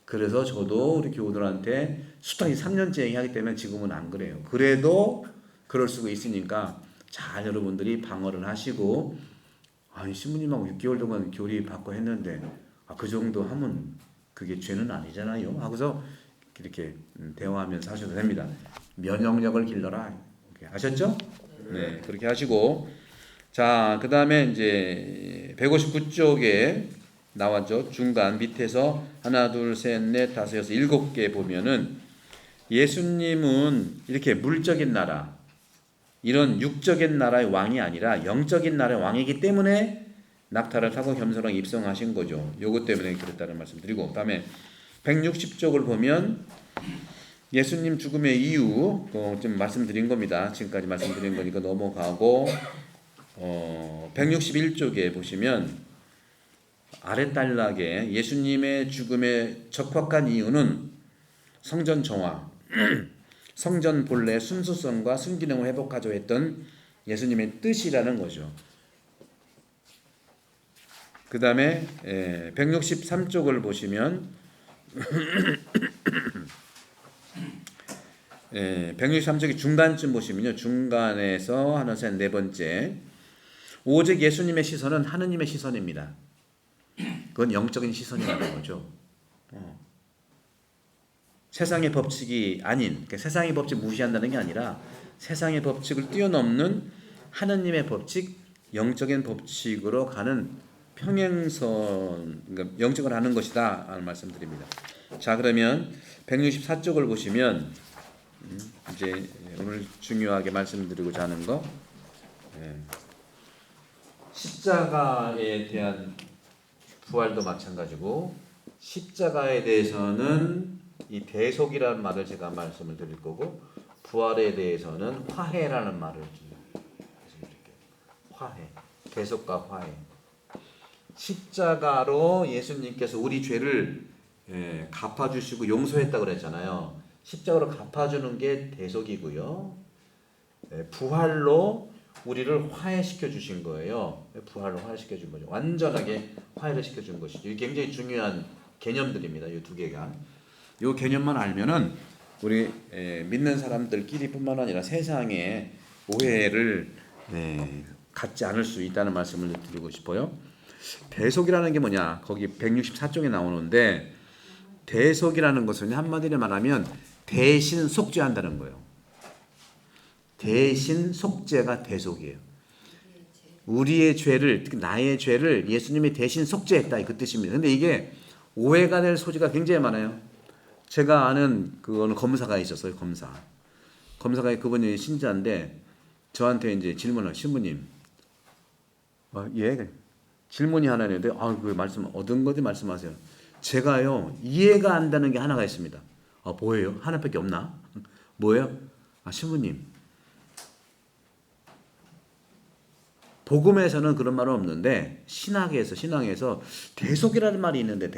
그래서 저도 우리 교우들한테 수탁이 3년째 얘기하기 때문에 지금은 안 그래요. 그래도 그럴 수가 있으니까 잘 여러분들이 방어를 하시고, 아니 신부님하고 6개월 동안 교리 받고 했는데 그 정도 하면 그게 죄는 아니잖아요 하고서 이렇게 대화하면서 하셔도 됩니다. 면역력을 길러라. 아셨죠? 네, 그렇게 하시고, 자, 그 다음에 이제 159쪽에 나왔죠. 중간 밑에서 하나, 둘, 셋, 넷, 다섯, 여섯, 7개 보면은 예수님은 이렇게 물적인 나라, 이런 육적인 나라의 왕이 아니라 영적인 나라의 왕이기 때문에 낙타를 타고 겸손하게 입성하신 거죠. 요것 때문에 그랬다는 말씀 드리고, 다음에 160쪽을 보면 예수님 죽음의 이유 좀 말씀드린 겁니다. 지금까지 말씀드린 거니까 넘어가고, 161쪽에 보시면 아랫단락에 예수님의 죽음에 적확한 이유는 성전 정화, 성전 본래의 순수성과 순기능을 회복하려 했던 예수님의 뜻이라는 거죠. 그 다음에 163쪽을 보시면 163쪽의 중간쯤 보시면요, 중간에서 하나, 셋, 네 번째, 오직 예수님의 시선은 하느님의 시선입니다. 그건 영적인 시선이라는 거죠. 세상의 법칙이 아닌, 그러니까 세상의 법칙 무시한다는 게 아니라 세상의 법칙을 뛰어넘는 하느님의 법칙, 영적인 법칙으로 가는 평행선, 그러니까 영적을 하는 것이다 라는 말씀드립니다. 자, 그러면 164쪽을 보시면 이제 오늘 중요하게 말씀드리고자 하는 거, 십자가에 대한 부활도 마찬가지고, 십자가에 대해서는 이 대속이라는 말을 제가 말씀을 드릴 거고, 부활에 대해서는 화해라는 말을 말씀드릴게요. 화해, 대속과 화해. 십자가로 예수님께서 우리 죄를 갚아주시고 용서했다고 그랬잖아요. 십자가로 갚아주는 게 대속이고요. 부활로 우리를 화해시켜 주신 거예요. 부활로 화해시켜 준 거죠. 완전하게 화해를 시켜 준 것이죠. 이게 굉장히 중요한 개념들입니다. 이 두 개가. 이 개념만 알면은 우리 믿는 사람들끼리뿐만 아니라 세상에 오해를 갖지 않을 수 있다는 말씀을 드리고 싶어요. 대속이라는 게 뭐냐? 거기 164쪽에 나오는데 대속이라는 것은 한마디로 말하면 대신 속죄한다는 거예요. 대신 속죄가 대속이에요. 우리의 죄를, 특히 나의 죄를 예수님이 대신 속죄했다, 그 뜻입니다. 근데 이게 오해가 될 소지가 굉장히 많아요. 제가 아는 그거는 검사가 있었어요. 검사가 그분이 신자인데 저한테 이제 질문을, 신부님, 예, 질문이 하나 있는데, 그 말씀 얻은 거지 말씀하세요. 제가요 이해가 안 되는 게 하나가 있습니다. 뭐예요? 하나밖에 없나? 뭐예요? 신부님, 복음에서는 그런 말은 없는데 신앙에서 대속이라는 말이 있는데,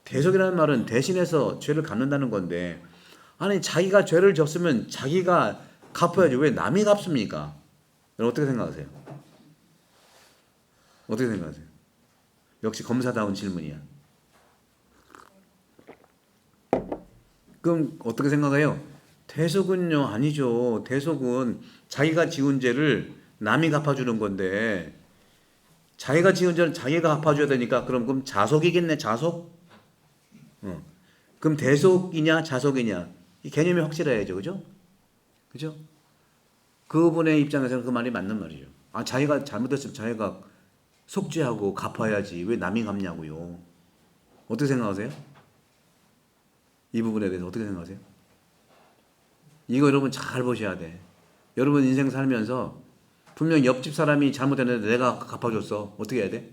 대속이라는 말은 대신해서 죄를 갚는다는 건데, 아니 자기가 죄를 졌으면 자기가 갚아야지 왜 남이 갚습니까? 여러분 어떻게 생각하세요? 역시 검사다운 질문이야. 그럼 어떻게 생각해요? 대속은요, 아니죠. 대속은 자기가 지은 죄를 남이 갚아주는 건데, 자기가 지은 죄는 자기가 갚아줘야 되니까, 그럼 자속이겠네, 자속? 그럼 대속이냐 자속이냐, 이 개념이 확실해야죠. 그죠? 그분의 입장에서는 그 말이 맞는 말이죠. 자기가 잘못했으면 자기가 속죄하고 갚아야지 왜 남이 갚냐고요. 어떻게 생각하세요? 이 부분에 대해서 어떻게 생각하세요? 이거 여러분 잘 보셔야 돼. 여러분 인생 살면서 분명 옆집 사람이 잘못했는데 내가 갚아줬어. 어떻게 해야 돼?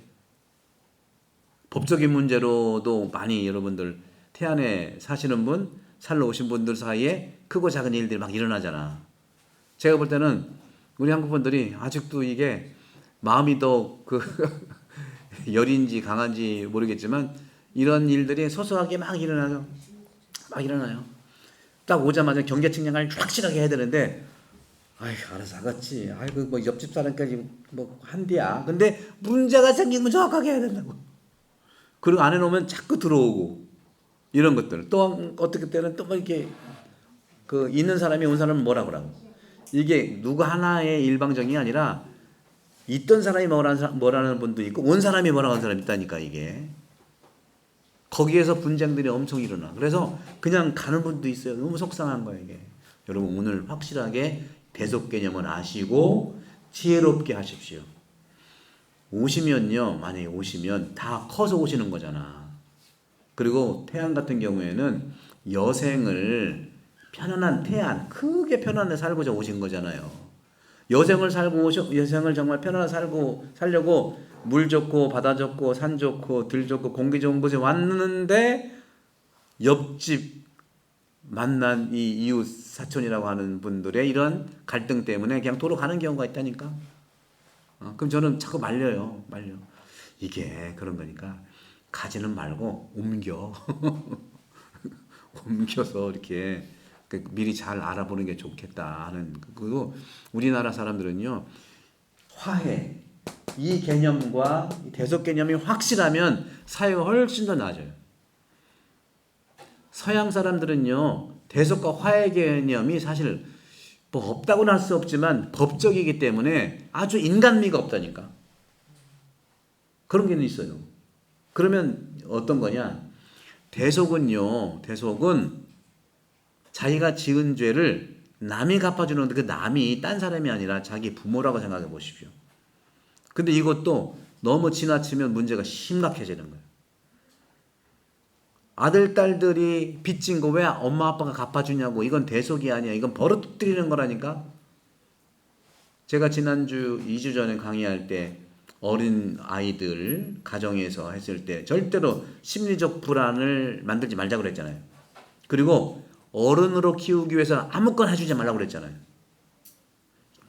법적인 문제로도 많이 여러분들 태안에 사시는 분, 살러 오신 분들 사이에 크고 작은 일들이 막 일어나잖아. 제가 볼 때는 우리 한국 분들이 아직도 이게 마음이 더 열인지 강한지 모르겠지만 이런 일들이 소소하게 막 일어나요. 딱 오자마자 경계 측량을 확실하게 해야 되는데, 알아서 하겠지. 뭐 옆집 사람까지 뭐 한디야. 근데 문제가 생기면 정확하게 해야 된다고. 그리고 안 해놓으면 자꾸 들어오고 이런 것들. 또 어떻게 때는 또 뭐 이렇게 있는 사람이 온 사람은 뭐라 그러고. 이게 누구 하나의 일방적이 아니라 있던 사람이 뭐라는 분도 있고 온 사람이 뭐라고 하는 사람이 있다니까. 이게 거기에서 분쟁들이 엄청 일어나. 그래서 그냥 가는 분도 있어요. 너무 속상한 거예요 이게. 여러분 오늘 확실하게 대속 개념을 아시고 지혜롭게 하십시오. 만약에 오시면 다 커서 오시는 거잖아. 그리고 태안 같은 경우에는 여생을 크게 편안하게 살고자 오신 거잖아요. 여생을 정말 편안하게 살려고 물 좋고 바다 좋고 산 좋고 들 좋고 공기 좋은 곳에 왔는데, 옆집 만난 이 이웃 사촌이라고 하는 분들의 이런 갈등 때문에 그냥 도로 가는 경우가 있다니까. 그럼 저는 자꾸 말려. 이게 그런 거니까 가지는 말고 옮겨서 이렇게 미리 잘 알아보는 게 좋겠다 하는. 그리고 우리나라 사람들은요, 화해 이 개념과 대속 개념이 확실하면 사회가 훨씬 더 나아져요. 서양 사람들은요, 대속과 화해 개념이 사실 뭐 없다고는 할 수 없지만 법적이기 때문에 아주 인간미가 없다니까. 그런 게 있어요. 그러면 어떤 거냐? 대속은 자기가 지은 죄를 남이 갚아주는데, 그 남이 딴 사람이 아니라 자기 부모라고 생각해 보십시오. 근데 이것도 너무 지나치면 문제가 심각해지는 거예요. 아들, 딸들이 빚진 거 왜 엄마 아빠가 갚아주냐고. 이건 대속이 아니야. 이건 벌어뜨리는 거라니까. 제가 지난주 2주 전에 강의할 때 어린 아이들 가정에서 했을 때 절대로 심리적 불안을 만들지 말자고 그랬잖아요. 그리고 어른으로 키우기 위해서 아무거나 해주지 말라고 그랬잖아요.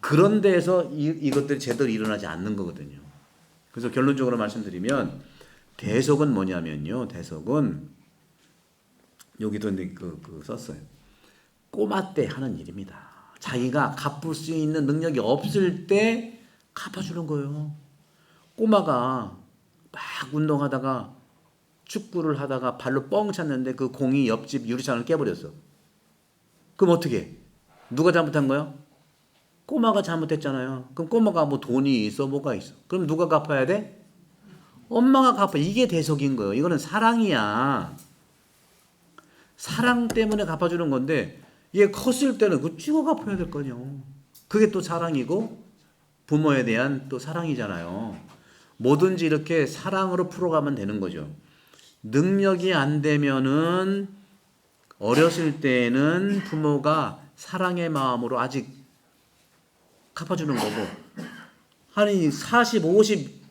그런 데에서 이것들이 제대로 일어나지 않는 거거든요. 그래서 결론적으로 말씀드리면 대속은 뭐냐면요. 대속은 여기도 썼어요. 꼬마 때 하는 일입니다. 자기가 갚을 수 있는 능력이 없을 때 갚아주는 거예요. 꼬마가 막 운동하다가 축구를 하다가 발로 뻥 찼는데 그 공이 옆집 유리창을 깨버렸어. 그럼 어떻게 해? 누가 잘못한 거야? 꼬마가 잘못했잖아요. 그럼 꼬마가 뭐 돈이 있어 뭐가 있어? 그럼 누가 갚아야 돼? 엄마가 갚아. 이게 대속인 거예요. 이거는 사랑이야. 사랑 때문에 갚아주는 건데 얘 컸을 때는 그 찍어 갚아야 될 거냐. 그게 또 사랑이고 부모에 대한 또 사랑이잖아요. 뭐든지 이렇게 사랑으로 풀어가면 되는 거죠. 능력이 안 되면은 어렸을 때는 부모가 사랑의 마음으로 아직 갚아주는 거고 한 40, 50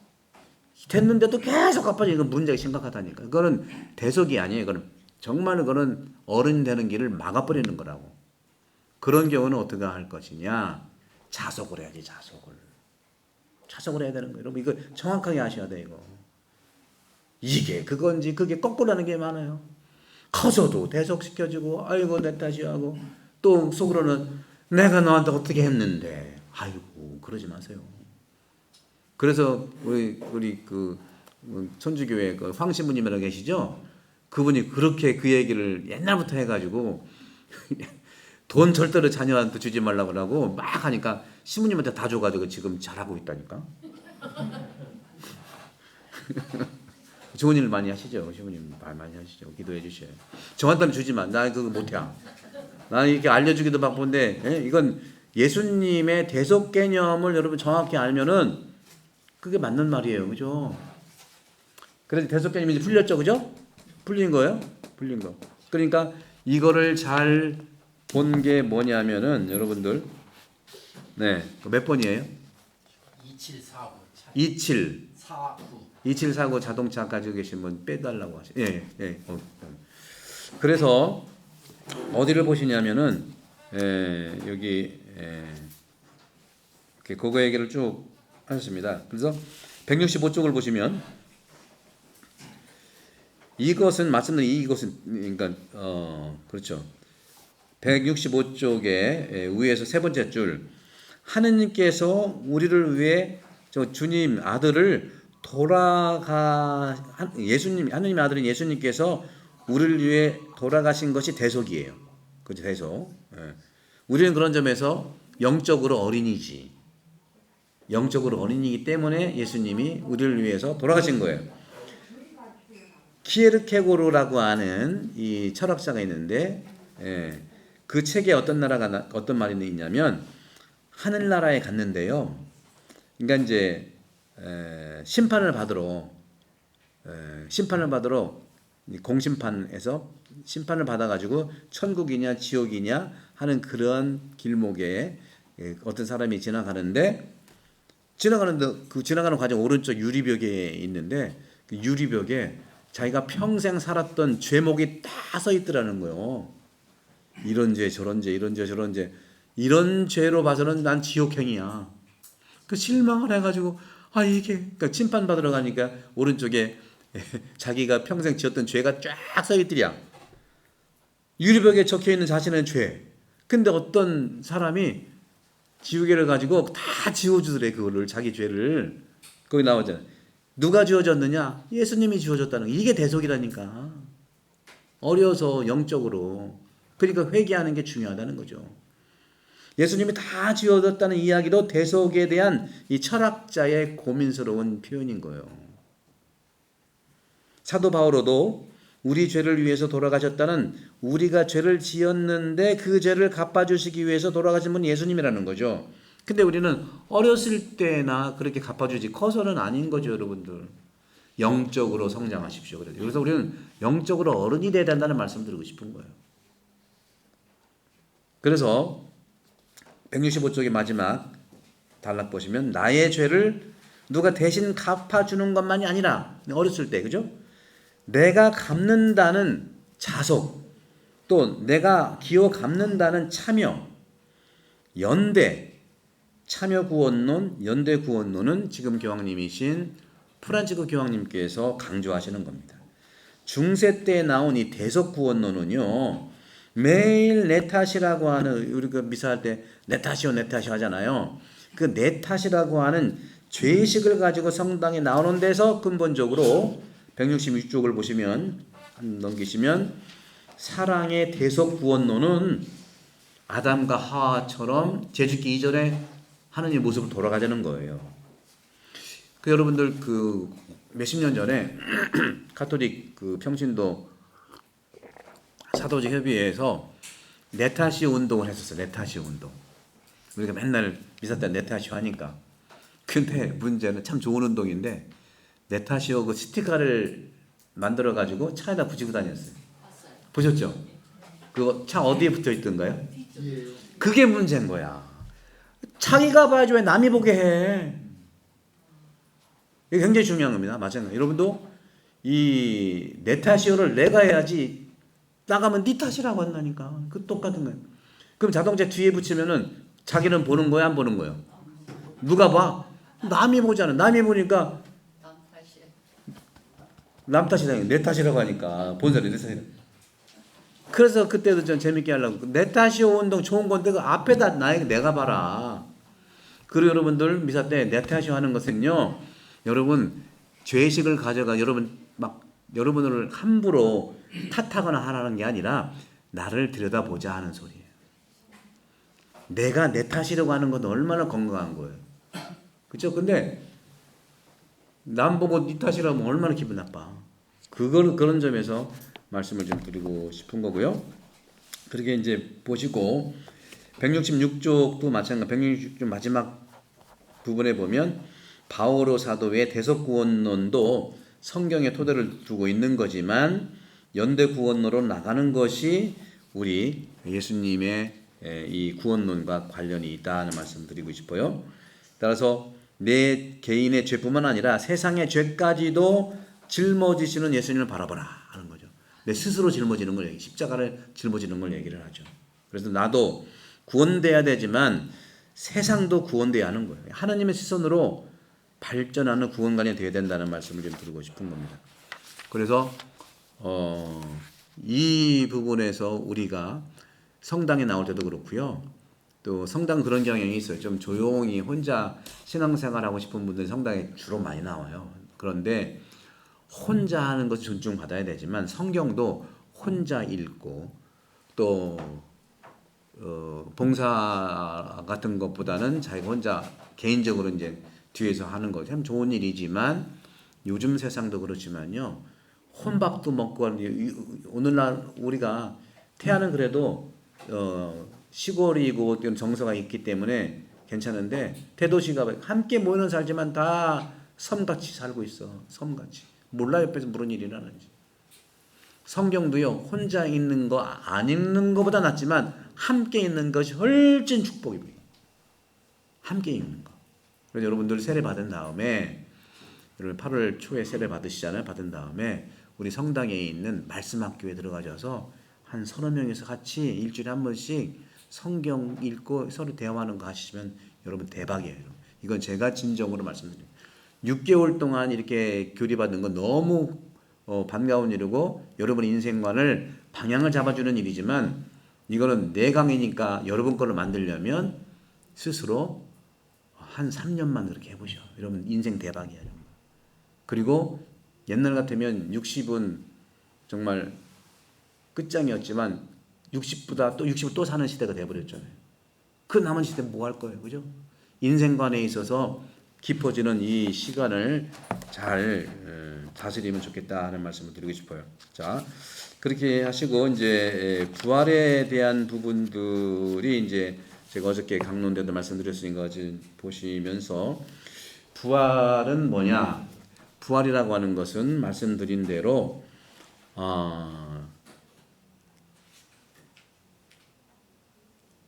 됐는데도 계속 갚아주니까 이건 문제가 심각하다니까. 그거는 대속이 아니에요. 이거는 정말 그거는 어른 되는 길을 막아버리는 거라고. 그런 경우는 어떻게 할 것이냐? 자속을 해야지. 자속을 해야 되는 거예요. 여러분 이거 정확하게 아셔야 돼. 이거 이게 그건지 그게 거꾸로 하는 게 많아요. 커서도 대속시켜주고 아이고 내 탓이야 하고 또 속으로는 내가 너한테 어떻게 했는데 아이고 그러지 마세요. 그래서 우리 그 천주교회 그 황신부님이라고 계시죠? 그분이 그렇게 그 얘기를 옛날부터 해가지고 돈 절대로 자녀한테 주지 말라고 하고 막 하니까 신부님한테 다 줘가지고 지금 잘하고 있다니까. 좋은 일 많이 하시죠. 신부님 말 많이 하시죠. 기도해 주셔요. 저한테는 주지 마. 나 그거 못해. 나는 이렇게 알려주기도 바쁜데 이건 예수님의 대속 개념을 여러분 정확히 알면은 그게 맞는 말이에요. 그죠? 그래서 대속 개념이 풀렸죠. 그죠? 풀린 거예요? 풀린 거. 그러니까 이거를 잘 본 게 뭐냐면은 여러분들 몇 번이에요? 2749 2749 자동차 가지고 계신 분 빼달라고 하시. 그래서 어디를 보시냐면은 여기 그거 얘기를 쭉 하셨습니다. 그래서 165쪽을 보시면 이것은 말씀드린 이것은 그러니까 그렇죠. 165쪽에 위에서 세 번째 줄 하느님께서 우리를 위해 저 주님 아들을 예수님 하느님의 아들인 예수님께서 우리를 위해 돌아가신 것이 대속이에요. 그죠? 대속. 우리는 그런 점에서 영적으로 어린이지. 영적으로 어린이기 때문에 예수님이 우리를 위해서 돌아가신 거예요. 키에르케고르라고 하는 이 철학자가 있는데 그 책에 어떤 말이 있냐면 하늘나라에 갔는데요. 그러니까 이제 심판을 받으러 공심판에서 심판을 받아가지고 천국이냐 지옥이냐 하는 그런 길목에 어떤 사람이 지나가는 과정 오른쪽 유리벽에 있는데 그 유리벽에 자기가 평생 살았던 죄목이 다 써 있더라는 거예요. 이런 죄 저런 죄 이런 죄 저런 죄 이런 죄로 봐서는 난 지옥행이야. 그 실망을 해가지고 이게 그러니까 심판 받으러 가니까 오른쪽에 자기가 평생 지었던 죄가 쫙 써 있더랴. 유리벽에 적혀 있는 자신의 죄. 근데 어떤 사람이 지우개를 가지고 다 지워주더래. 그거를 자기 죄를 거기 나오잖아. 누가 지워줬느냐? 예수님이 지워줬다는 거. 이게 대속이라니까. 어려서 영적으로. 그러니까 회개하는 게 중요하다는 거죠. 예수님이 다 지워줬다는 이야기도 대속에 대한 이 철학자의 고민스러운 표현인 거예요. 사도 바오로도 우리 죄를 위해서 돌아가셨다는 우리가 죄를 지었는데 그 죄를 갚아주시기 위해서 돌아가신 분이 예수님이라는 거죠. 근데 우리는 어렸을 때나 그렇게 갚아주지 커서는 아닌 거죠, 여러분들. 영적으로 성장하십시오. 그래서 우리는 영적으로 어른이 돼야 된다는 말씀 드리고 싶은 거예요. 그래서 165쪽의 마지막 단락 보시면 나의 죄를 누가 대신 갚아주는 것만이 아니라 어렸을 때 그죠? 내가 갚는다는 자속 또 내가 기어 갚는다는 참여 연대 참여 구원론 연대 구원론은 지금 교황님이신 프란치스코 교황님께서 강조하시는 겁니다. 중세 때 나온 이 대속 구원론은요 매일 내 탓이라고 하는 우리 그 미사할 때 내 탓이요 내 탓이 하잖아요. 그 내 탓이라고 하는 죄의식을 가지고 성당에 나오는 데서 근본적으로 166쪽을 보시면 넘기시면 사랑의 대속 구원론은 아담과 하와처럼 죄짓기 이전에 하느님의 모습으로 돌아가자는 거예요. 그 여러분들 그 몇십 년 전에 가톨릭 그 평신도 사도직 협의회에서 네타시오 운동을 했었어요. 네타시오 운동. 우리가 맨날 미사 때 네타시오 하니까. 근데 문제는 참 좋은 운동인데 네타시오 그 스티커를 만들어 가지고 차에다 붙이고 다녔어요. 보셨죠? 그거 차 어디에 붙어 있던가요? 그게 문제인 거야. 자기가 봐야지 왜 남이 보게 해. 이게 굉장히 중요한 겁니다. 마찬가지. 여러분도 이 내 탓이요를 내가 해야지 나가면 네 탓이라고 한다니까. 그 똑같은 거예요. 그럼 자동차 뒤에 붙이면은 자기는 보는 거야, 안 보는 거예요? 누가 봐? 남이 보잖아. 남이 보니까 남 탓이다. 내 탓이라고 하니까 본 사람이 내 탓이다. 그래서 그때도 좀 재밌게 하려고 내 탓이요 운동 좋은 건데 그 앞에다 내가 봐라. 그리고 여러분들 미사 때 내 탓이요 하는 것은요. 여러분 죄의식을 가져가 여러분 막 여러분을 함부로 탓하거나 하라는 게 아니라 나를 들여다보자 하는 소리예요. 내가 내 탓이라고 하는 건 얼마나 건강한 거예요. 그렇죠? 근데 남 보고 네 탓이라면 얼마나 기분 나빠. 그런 점에서 말씀을 좀 드리고 싶은 거고요. 그렇게 이제 보시고 166쪽도 마찬가지. 166쪽 마지막 부분에 보면 바오로 사도의 대속구원론도 성경에 토대를 두고 있는 거지만 연대구원론으로 나가는 것이 우리 예수님의 이 구원론과 관련이 있다는 말씀 드리고 싶어요. 따라서 내 개인의 죄뿐만 아니라 세상의 죄까지도 짊어지시는 예수님을 바라보라 하는 거죠. 내 스스로 짊어지는 걸 십자가를 짊어지는 걸 얘기를 하죠. 그래서 나도 구원돼야 되지만 세상도 구원돼야 하는 거예요. 하나님의 시선으로 발전하는 구원관이 되어야 된다는 말씀을 좀 드리고 싶은 겁니다. 그래서 이 부분에서 우리가 성당에 나올 때도 그렇고요. 또 성당 그런 경향이 있어요. 좀 조용히 혼자 신앙생활하고 싶은 분들이 성당에 주로 많이 나와요. 그런데 혼자 하는 것을 존중받아야 되지만 성경도 혼자 읽고 또 봉사 같은 것보다는 자기가 혼자 개인적으로 이제 뒤에서 하는 거 참 좋은 일이지만 요즘 세상도 그렇지만요. 혼밥도 먹고 오늘날 우리가 태아는 그래도 시골이고 정서가 있기 때문에 괜찮은데 대도시가 함께 모이는 살지만 다 섬같이 살고 있어. 섬같이. 몰라 옆에서 무슨 일이 일어나는지. 성경도요. 혼자 있는 거 안 읽는 것보다 낫지만 함께 있는 것이 훨씬 축복입니다. 함께 읽는 거. 그래서 여러분들 세례 받은 다음에 여러분 8월 초에 세례 받으시잖아요. 받은 다음에 우리 성당에 있는 말씀학교에 들어가셔서 한 서너 명이서 같이 일주일에 한 번씩 성경 읽고 서로 대화하는 거 하시면 여러분 대박이에요. 이건 제가 진정으로 말씀드립니다. 6개월 동안 이렇게 교리받는 건 너무 반가운 일이고 여러분의 인생관을 방향을 잡아주는 일이지만 이거는 내 강의니까 여러분 거를 만들려면 스스로 한 3년만 그렇게 해보셔. 여러분 인생 대박이야. 그리고 옛날 같으면 60은 정말 끝장이었지만 60보다 또 60을 또 사는 시대가 돼버렸잖아요. 그 남은 시대 뭐 할 거예요, 그죠? 인생관에 있어서 깊어지는 이 시간을 잘 다스리면 좋겠다 하는 말씀을 드리고 싶어요. 자, 그렇게 하시고 이제 부활에 대한 부분들이 이제 제가 어저께 강론 때도 말씀드렸으니까 보시면서 부활은 뭐냐? 부활이라고 하는 것은 말씀드린 대로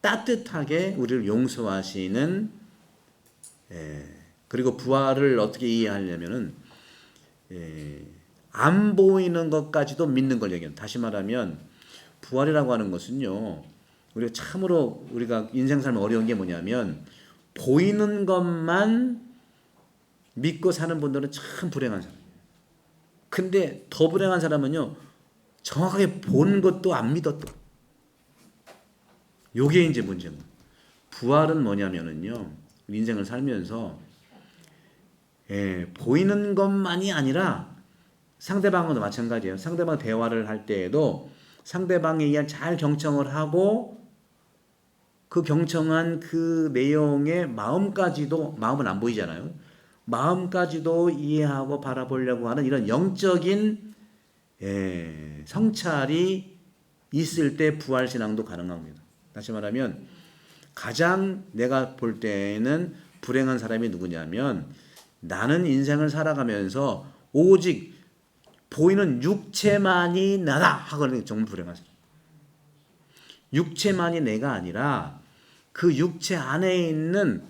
따뜻하게 우리를 용서하시는 그리고 부활을 어떻게 이해하려면은 안 보이는 것까지도 믿는 걸 얘기해요. 다시 말하면 부활이라고 하는 것은요. 우리가 참으로 우리가 인생 삶 어려운 게 뭐냐면 보이는 것만 믿고 사는 분들은 참 불행한 사람이에요. 근데 더 불행한 사람은요. 정확하게 본 것도 안 믿었던. 요게 이제 문제입니다. 부활은 뭐냐면은요. 인생을 살면서 보이는 것만이 아니라 상대방과도 마찬가지예요. 상대방 대화를 할 때에도 상대방에 의한 잘 경청을 하고 그 경청한 그 내용의 마음까지도, 마음은 안 보이잖아요. 마음까지도 이해하고 바라보려고 하는 이런 영적인 성찰이 있을 때 부활신앙도 가능합니다. 다시 말하면 가장 내가 볼 때는 불행한 사람이 누구냐면, 나는 인생을 살아가면서 오직 보이는 육체만이 나다 하거든요. 정말 불행한 사람. 육체만이 내가 아니라 그 육체 안에 있는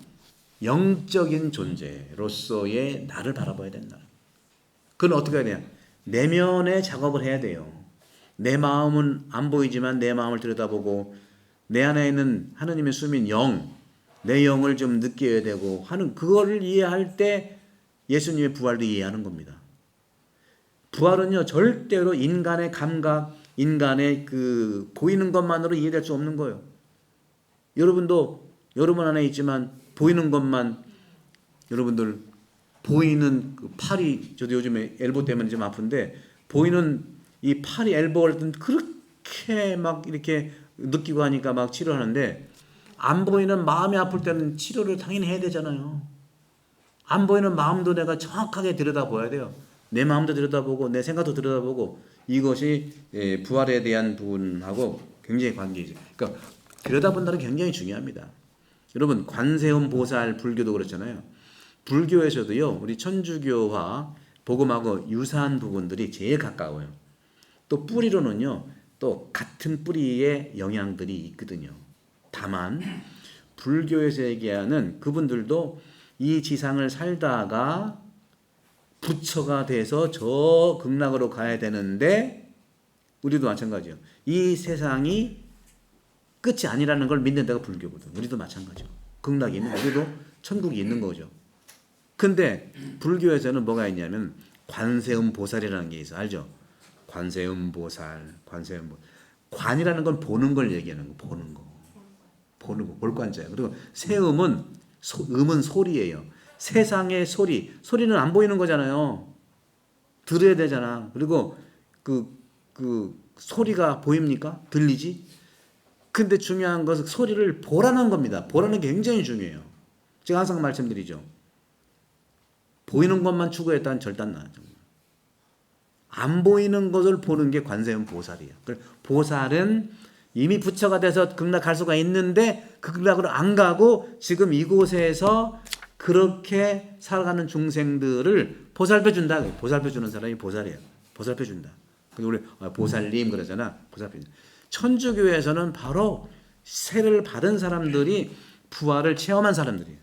영적인 존재로서의 나를 바라봐야 된다. 그건 어떻게 해야 돼요? 내면의 작업을 해야 돼요. 내 마음은 안 보이지만 내 마음을 들여다보고, 내 안에 있는 하느님의 숨인 영, 내 영을 좀 느껴야 되고 하는, 그거를 이해할 때 예수님의 부활도 이해하는 겁니다. 부활은요, 절대로 인간의 감각, 인간의 그 보이는 것만으로 이해될 수 없는 거예요. 여러분도 여러분 안에 있지만 보이는 것만, 여러분들 보이는 그 팔이, 저도 요즘에 엘보 때문에 좀 아픈데, 보이는 이 팔이 엘보를 그렇게 막 이렇게 느끼고 하니까 막 치료하는데, 안 보이는 마음이 아플 때는 치료를 당연히 해야 되잖아요. 안 보이는 마음도 내가 정확하게 들여다봐야 돼요. 내 마음도 들여다보고 내 생각도 들여다보고, 이것이 부활에 대한 부분하고 굉장히 관계이죠. 그러니까 들여다본다는 게 굉장히 중요합니다. 여러분, 관세음 보살 불교도 그렇잖아요. 불교에서도요, 우리 천주교와 복음하고 유사한 부분들이 제일 가까워요. 또 뿌리로는요, 또 같은 뿌리의 영향들이 있거든요. 다만 불교에서 얘기하는 그분들도 이 지상을 살다가 부처가 돼서 저 극락으로 가야 되는데, 우리도 마찬가지예요. 이 세상이 끝이 아니라는 걸 믿는 데가 불교거든. 우리도 마찬가지예요. 극락이 있는, 우리도 천국이 있는 거죠. 근데 불교에서는 뭐가 있냐면 관세음 보살이라는 게 있어. 알죠? 관세음 보살, 관세음 보살. 관이라는 건 보는 걸 얘기하는 거, 보는 거. 보는 거, 볼관자예요. 그리고 세음은, 음은 소리예요. 세상의 소리, 소리는 안 보이는 거잖아요. 들어야 되잖아. 그리고 그 소리가 보입니까? 들리지? 근데 중요한 것은 소리를 보라는 겁니다. 보라는 게 굉장히 중요해요. 제가 항상 말씀드리죠. 보이는 것만 추구했다는 절단나. 안 보이는 것을 보는 게 관세음 보살이에요. 보살은 이미 부처가 돼서 극락 갈 수가 있는데 그 극락으로 안 가고 지금 이곳에서 그렇게 살아가는 중생들을 보살펴 준다. 보살펴 주는 사람이 보살이에요. 보살펴 준다. 우리 보살님 그러잖아. 보살펴 준다. 천주교에서는 바로 세례를 받은 사람들이 부활을 체험한 사람들이에요.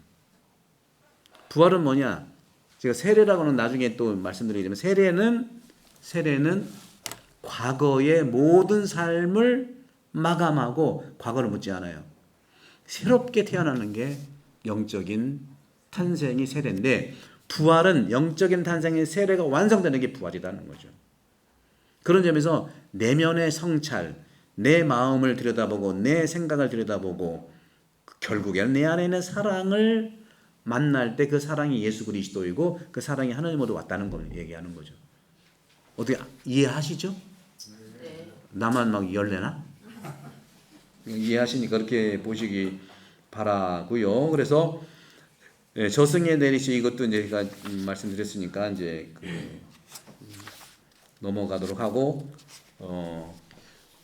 부활은 뭐냐? 제가 세례라고는 나중에 또 말씀드리지만, 세례는 과거의 모든 삶을 마감하고 과거를 묻지 않아요. 새롭게 태어나는 게 영적인 탄생이 세례인데, 부활은 영적인 탄생의 세례가 완성되는 게 부활이라는 거죠. 그런 점에서 내면의 성찰, 내 마음을 들여다보고 내 생각을 들여다보고 결국에는 내 안에 있는 사랑을 만날 때 그 사랑이 예수 그리스도이고 그 사랑이 하나님으로 왔다는 걸 얘기하는 거죠. 어떻게 이해하시죠? 네. 나만 막 열내나? 이해하시니까 그렇게 보시기 바라고요. 그래서 저승에 내리시, 이것도 이제 제가 말씀드렸으니까 이제 넘어가도록 하고,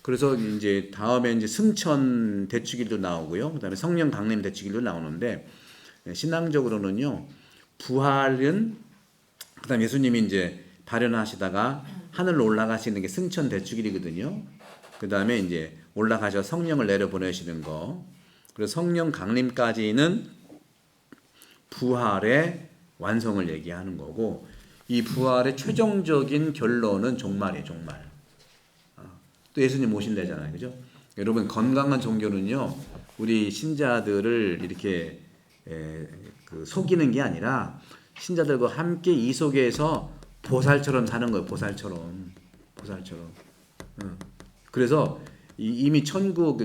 그래서 이제 다음에 이제 승천 대축일도 나오고요. 그다음에 성령 강림 대축일도 나오는데, 신앙적으로는요, 부활은, 그다음 예수님이 이제 발현하시다가 하늘로 올라가시는 게 승천 대축일이거든요. 그다음에 이제 올라가셔 성령을 내려 보내시는 거. 그래서 성령 강림까지는 부활의 완성을 얘기하는 거고, 이 부활의 최종적인 결론은 종말이에요, 종말. 또 예수님 오신다잖아요, 그죠? 여러분, 건강한 종교는요, 우리 신자들을 이렇게 속이는 게 아니라 신자들과 함께 이 속에서 보살처럼 사는 거예요, 보살처럼. 그래서 이미 천국,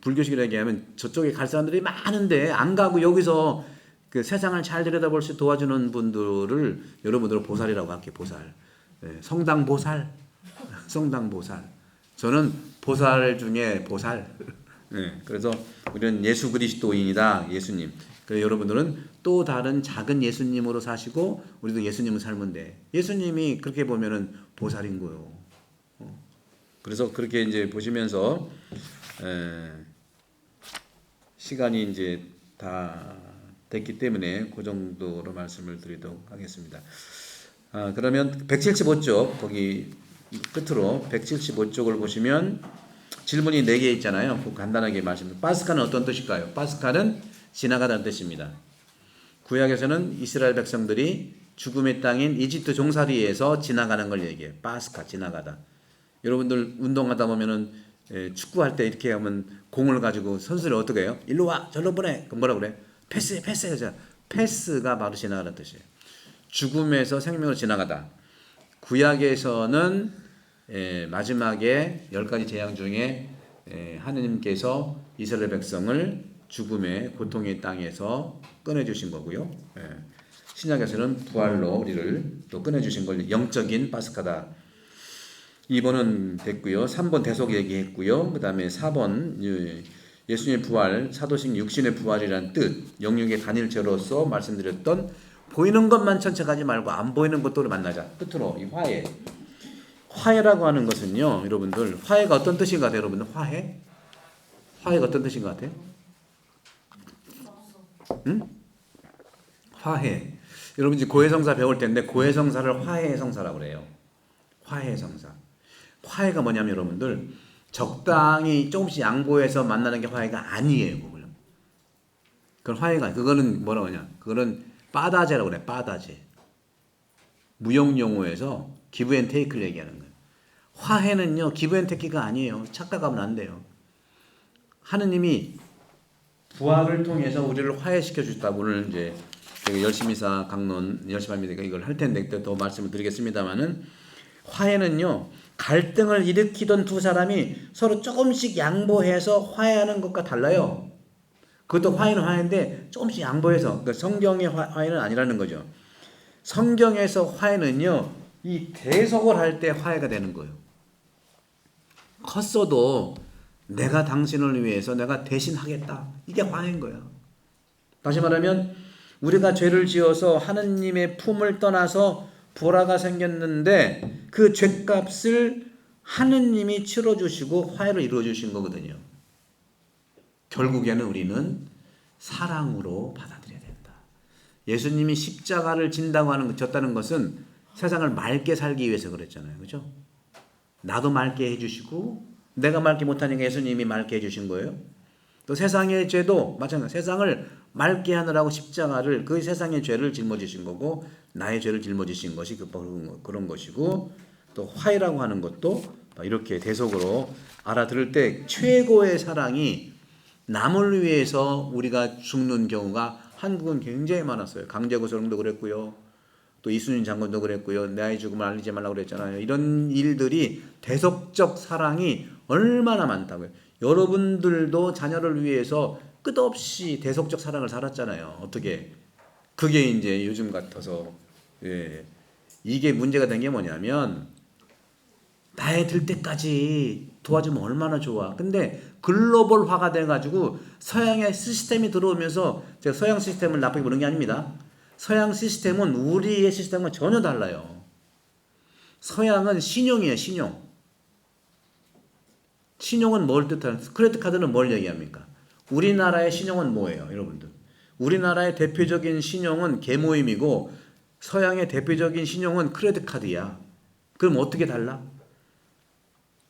불교식이라고 얘기하면 저쪽에 갈 사람들이 많은데 안 가고 여기서 그 세상을 잘 들여다볼 수 도와주는 분들을 여러분들은 보살이라고 할게요. 보살. 성당 보살. 성당 보살. 저는 보살 중에 보살. 네, 그래서 우리는 예수 그리스도인이다. 예수님. 그래서 여러분들은 또 다른 작은 예수님으로 사시고 우리도 예수님을 살면 돼. 예수님이 그렇게 보면은 보살인 거예요. 그래서 그렇게 이제 보시면서 시간이 이제 다 됐기 때문에 그 정도로 말씀을 드리도록 하겠습니다. 그러면 175쪽 거기 끝으로 175쪽을 보시면 질문이 4개 있잖아요. 간단하게 말씀드립니다. 파스카는 어떤 뜻일까요? 파스카는 지나가다는 뜻입니다. 구약에서는 이스라엘 백성들이 죽음의 땅인 이집트 종살이에서 지나가는 걸 얘기해요. 파스카, 지나가다. 여러분들 운동하다 보면은 축구할 때 이렇게 하면 공을 가지고 선수를 어떻게 해요? 일로 와, 절로 보내. 그럼 뭐라 그래? 패스. 패스가 바로 지나가는 뜻이에요. 죽음에서 생명으로 지나가다. 구약에서는 마지막에 10가지 재앙 중에 하느님께서 이스라엘 백성을 죽음의 고통의 땅에서 꺼내주신 거고요. 신약에서는 부활로 우리를 또 꺼내주신 걸 영적인 파스카다. 2번은 됐고요. 3번 대속 얘기했고요. 그 다음에 4번 예수님의 부활, 사도신 육신의 부활이란 뜻, 영육의 단일체로서 말씀드렸던 보이는 것만 천천히 말고 안 보이는 것도 만나자. 끝으로 이 화해. 화해라고 하는 것은요, 여러분들 화해가 어떤 뜻인 것 같아요? 여러분들 화해가 어떤 뜻인 것 같아요? 응? 화해. 여러분 이제 고해성사 배울 텐데 고해성사를 화해성사라고 그래요. 화해성사. 화해가 뭐냐면 여러분들 적당히 조금씩 양보해서 만나는 게 화해가 아니에요. 그건 화해가 그거는 뭐라고 하냐? 그거는 빠다제라고 그래. 빠다제. 무용 용어에서 기브 앤 테이크를 얘기하는 거예요. 화해는요 기브 앤 테이크가 아니에요. 착각하면 안 돼요. 하느님이 부활을 통해서 우리를 화해시켜 주셨다고 오늘 이제 열심히사 강론 열심히 합니다. 이걸 할 텐데 그때 또 말씀을 드리겠습니다만은 화해는요 갈등을 일으키던 두 사람이 서로 조금씩 양보해서 화해하는 것과 달라요. 그것도 화해는 화해인데 조금씩 양보해서 그러니까 성경의 화해는 아니라는 거죠. 성경에서 화해는요 이 대속을 할 때 화해가 되는 거예요. 컸어도 내가 당신을 위해서 내가 대신 하겠다. 이게 화해인 거야. 다시 말하면 우리가 죄를 지어서 하느님의 품을 떠나서 불화가 생겼는데 그 죄값을 하느님이 치러주시고 화해를 이루어주신 거거든요. 결국에는 우리는 사랑으로 받아들여야 된다. 예수님이 십자가를 졌다는 것은 세상을 맑게 살기 위해서 그랬잖아요. 그렇죠? 나도 맑게 해주시고 내가 맑게 못하니까 예수님이 맑게 해주신 거예요. 또 세상의 죄도 마찬가지. 세상을 맑게 하느라고 십자가를 그 세상의 죄를 짊어지신 거고 나의 죄를 짊어지신 것이 그런 것이고 또 화해라고 하는 것도 이렇게 대속으로 알아들을 때 최고의 사랑이 남을 위해서 우리가 죽는 경우가 한국은 굉장히 많았어요. 강제구속도 그랬고요. 또 이순신 장군도 그랬고요. 내 아이 죽음을 알리지 말라고 그랬잖아요. 이런 일들이 대속적 사랑이 얼마나 많다고요. 여러분들도 자녀를 위해서 끝없이 대속적 사랑을 살았잖아요. 어떻게? 그게 이제 요즘 같아서 이게 문제가 된 게 뭐냐면 나이 들 때까지 도와주면 얼마나 좋아. 근데 글로벌화가 돼가지고 서양의 시스템이 들어오면서 제가 서양 시스템을 나쁘게 보는 게 아닙니다. 서양 시스템은 우리의 시스템과 전혀 달라요. 서양은 신용이에요. 신용은 뭘 뜻하는? 크레딧 카드는 뭘 얘기합니까? 우리나라의 신용은 뭐예요, 여러분들? 우리나라의 대표적인 신용은 계모임이고 서양의 대표적인 신용은 크레딧 카드야. 그럼 어떻게 달라?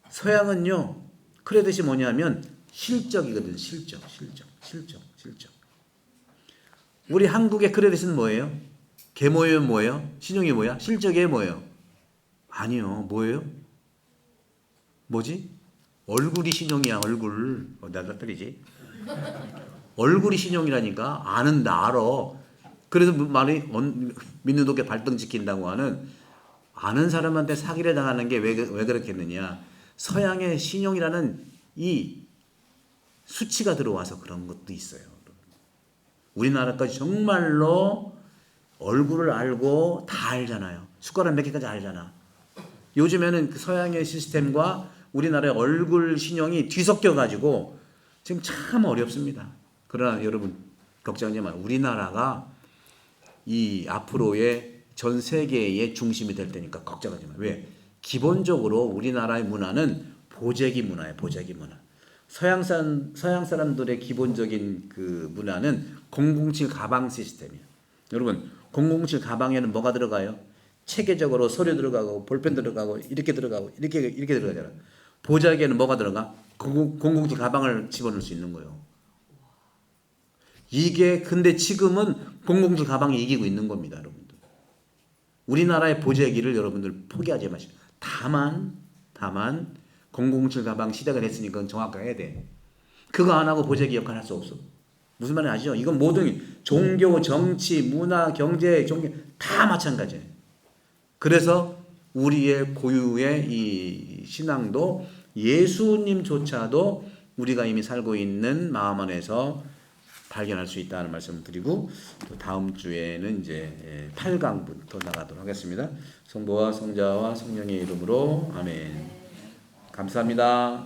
서양은요 크레딧이 뭐냐면 실적이거든. 실적. 우리 한국의 크레딧은 뭐예요? 계모임은 뭐예요? 신용이 뭐야? 실적이 뭐예요? 아니요. 뭐예요? 뭐지? 얼굴이 신용이야. 얼굴. 나도 틀리지? 얼굴이 신용이라니까. 아는다 알아. 그래서 말이 믿는 도께 발등 지킨다고 하는 아는 사람한테 사기를 당하는 게 왜 그렇겠느냐. 서양의 신용이라는 이 수치가 들어와서 그런 것도 있어요. 우리나라까지 정말로 얼굴을 알고 다 알잖아요. 숟가락 몇 개까지 알잖아. 요즘에는 그 서양의 시스템과 우리나라의 얼굴 신용이 뒤섞여 가지고 지금 참 어렵습니다. 그러나 여러분 걱정하지 마세요. 우리나라가 이 앞으로의 전 세계의 중심이 될 테니까 걱정하지 마세요. 왜? 기본적으로 우리나라의 문화는 보재기 문화예요. 보재기 문화. 서양 사람들의 기본적인 그 문화는 007 가방 시스템이에요. 여러분 007 가방에는 뭐가 들어가요? 체계적으로 서류 들어가고 볼펜 들어가고 이렇게 들어가고 이렇게 들어가잖아요. 보자기에는 뭐가 들어가? 007 가방을 집어넣을 수 있는 거예요. 이게 근데 지금은 007 가방이 이기고 있는 겁니다, 여러분들. 우리나라의 보재기를 여러분들 포기하지 마시고. 다만 007 가방 시대가 됐으니까 그건 정확하게 해야 돼. 그거 안 하고 보재기 역할 할 수 없어. 무슨 말인지 아시죠? 이건 모든 종교, 정치, 문화, 경제, 종교 다 마찬가지예요. 그래서 우리의 고유의 이 신앙도 예수님조차도 우리가 이미 살고 있는 마음 안에서 발견할 수 있다는 말씀을 드리고, 또 다음 주에는 이제 8강부터 나가도록 하겠습니다. 성부와 성자와 성령의 이름으로 아멘. 감사합니다.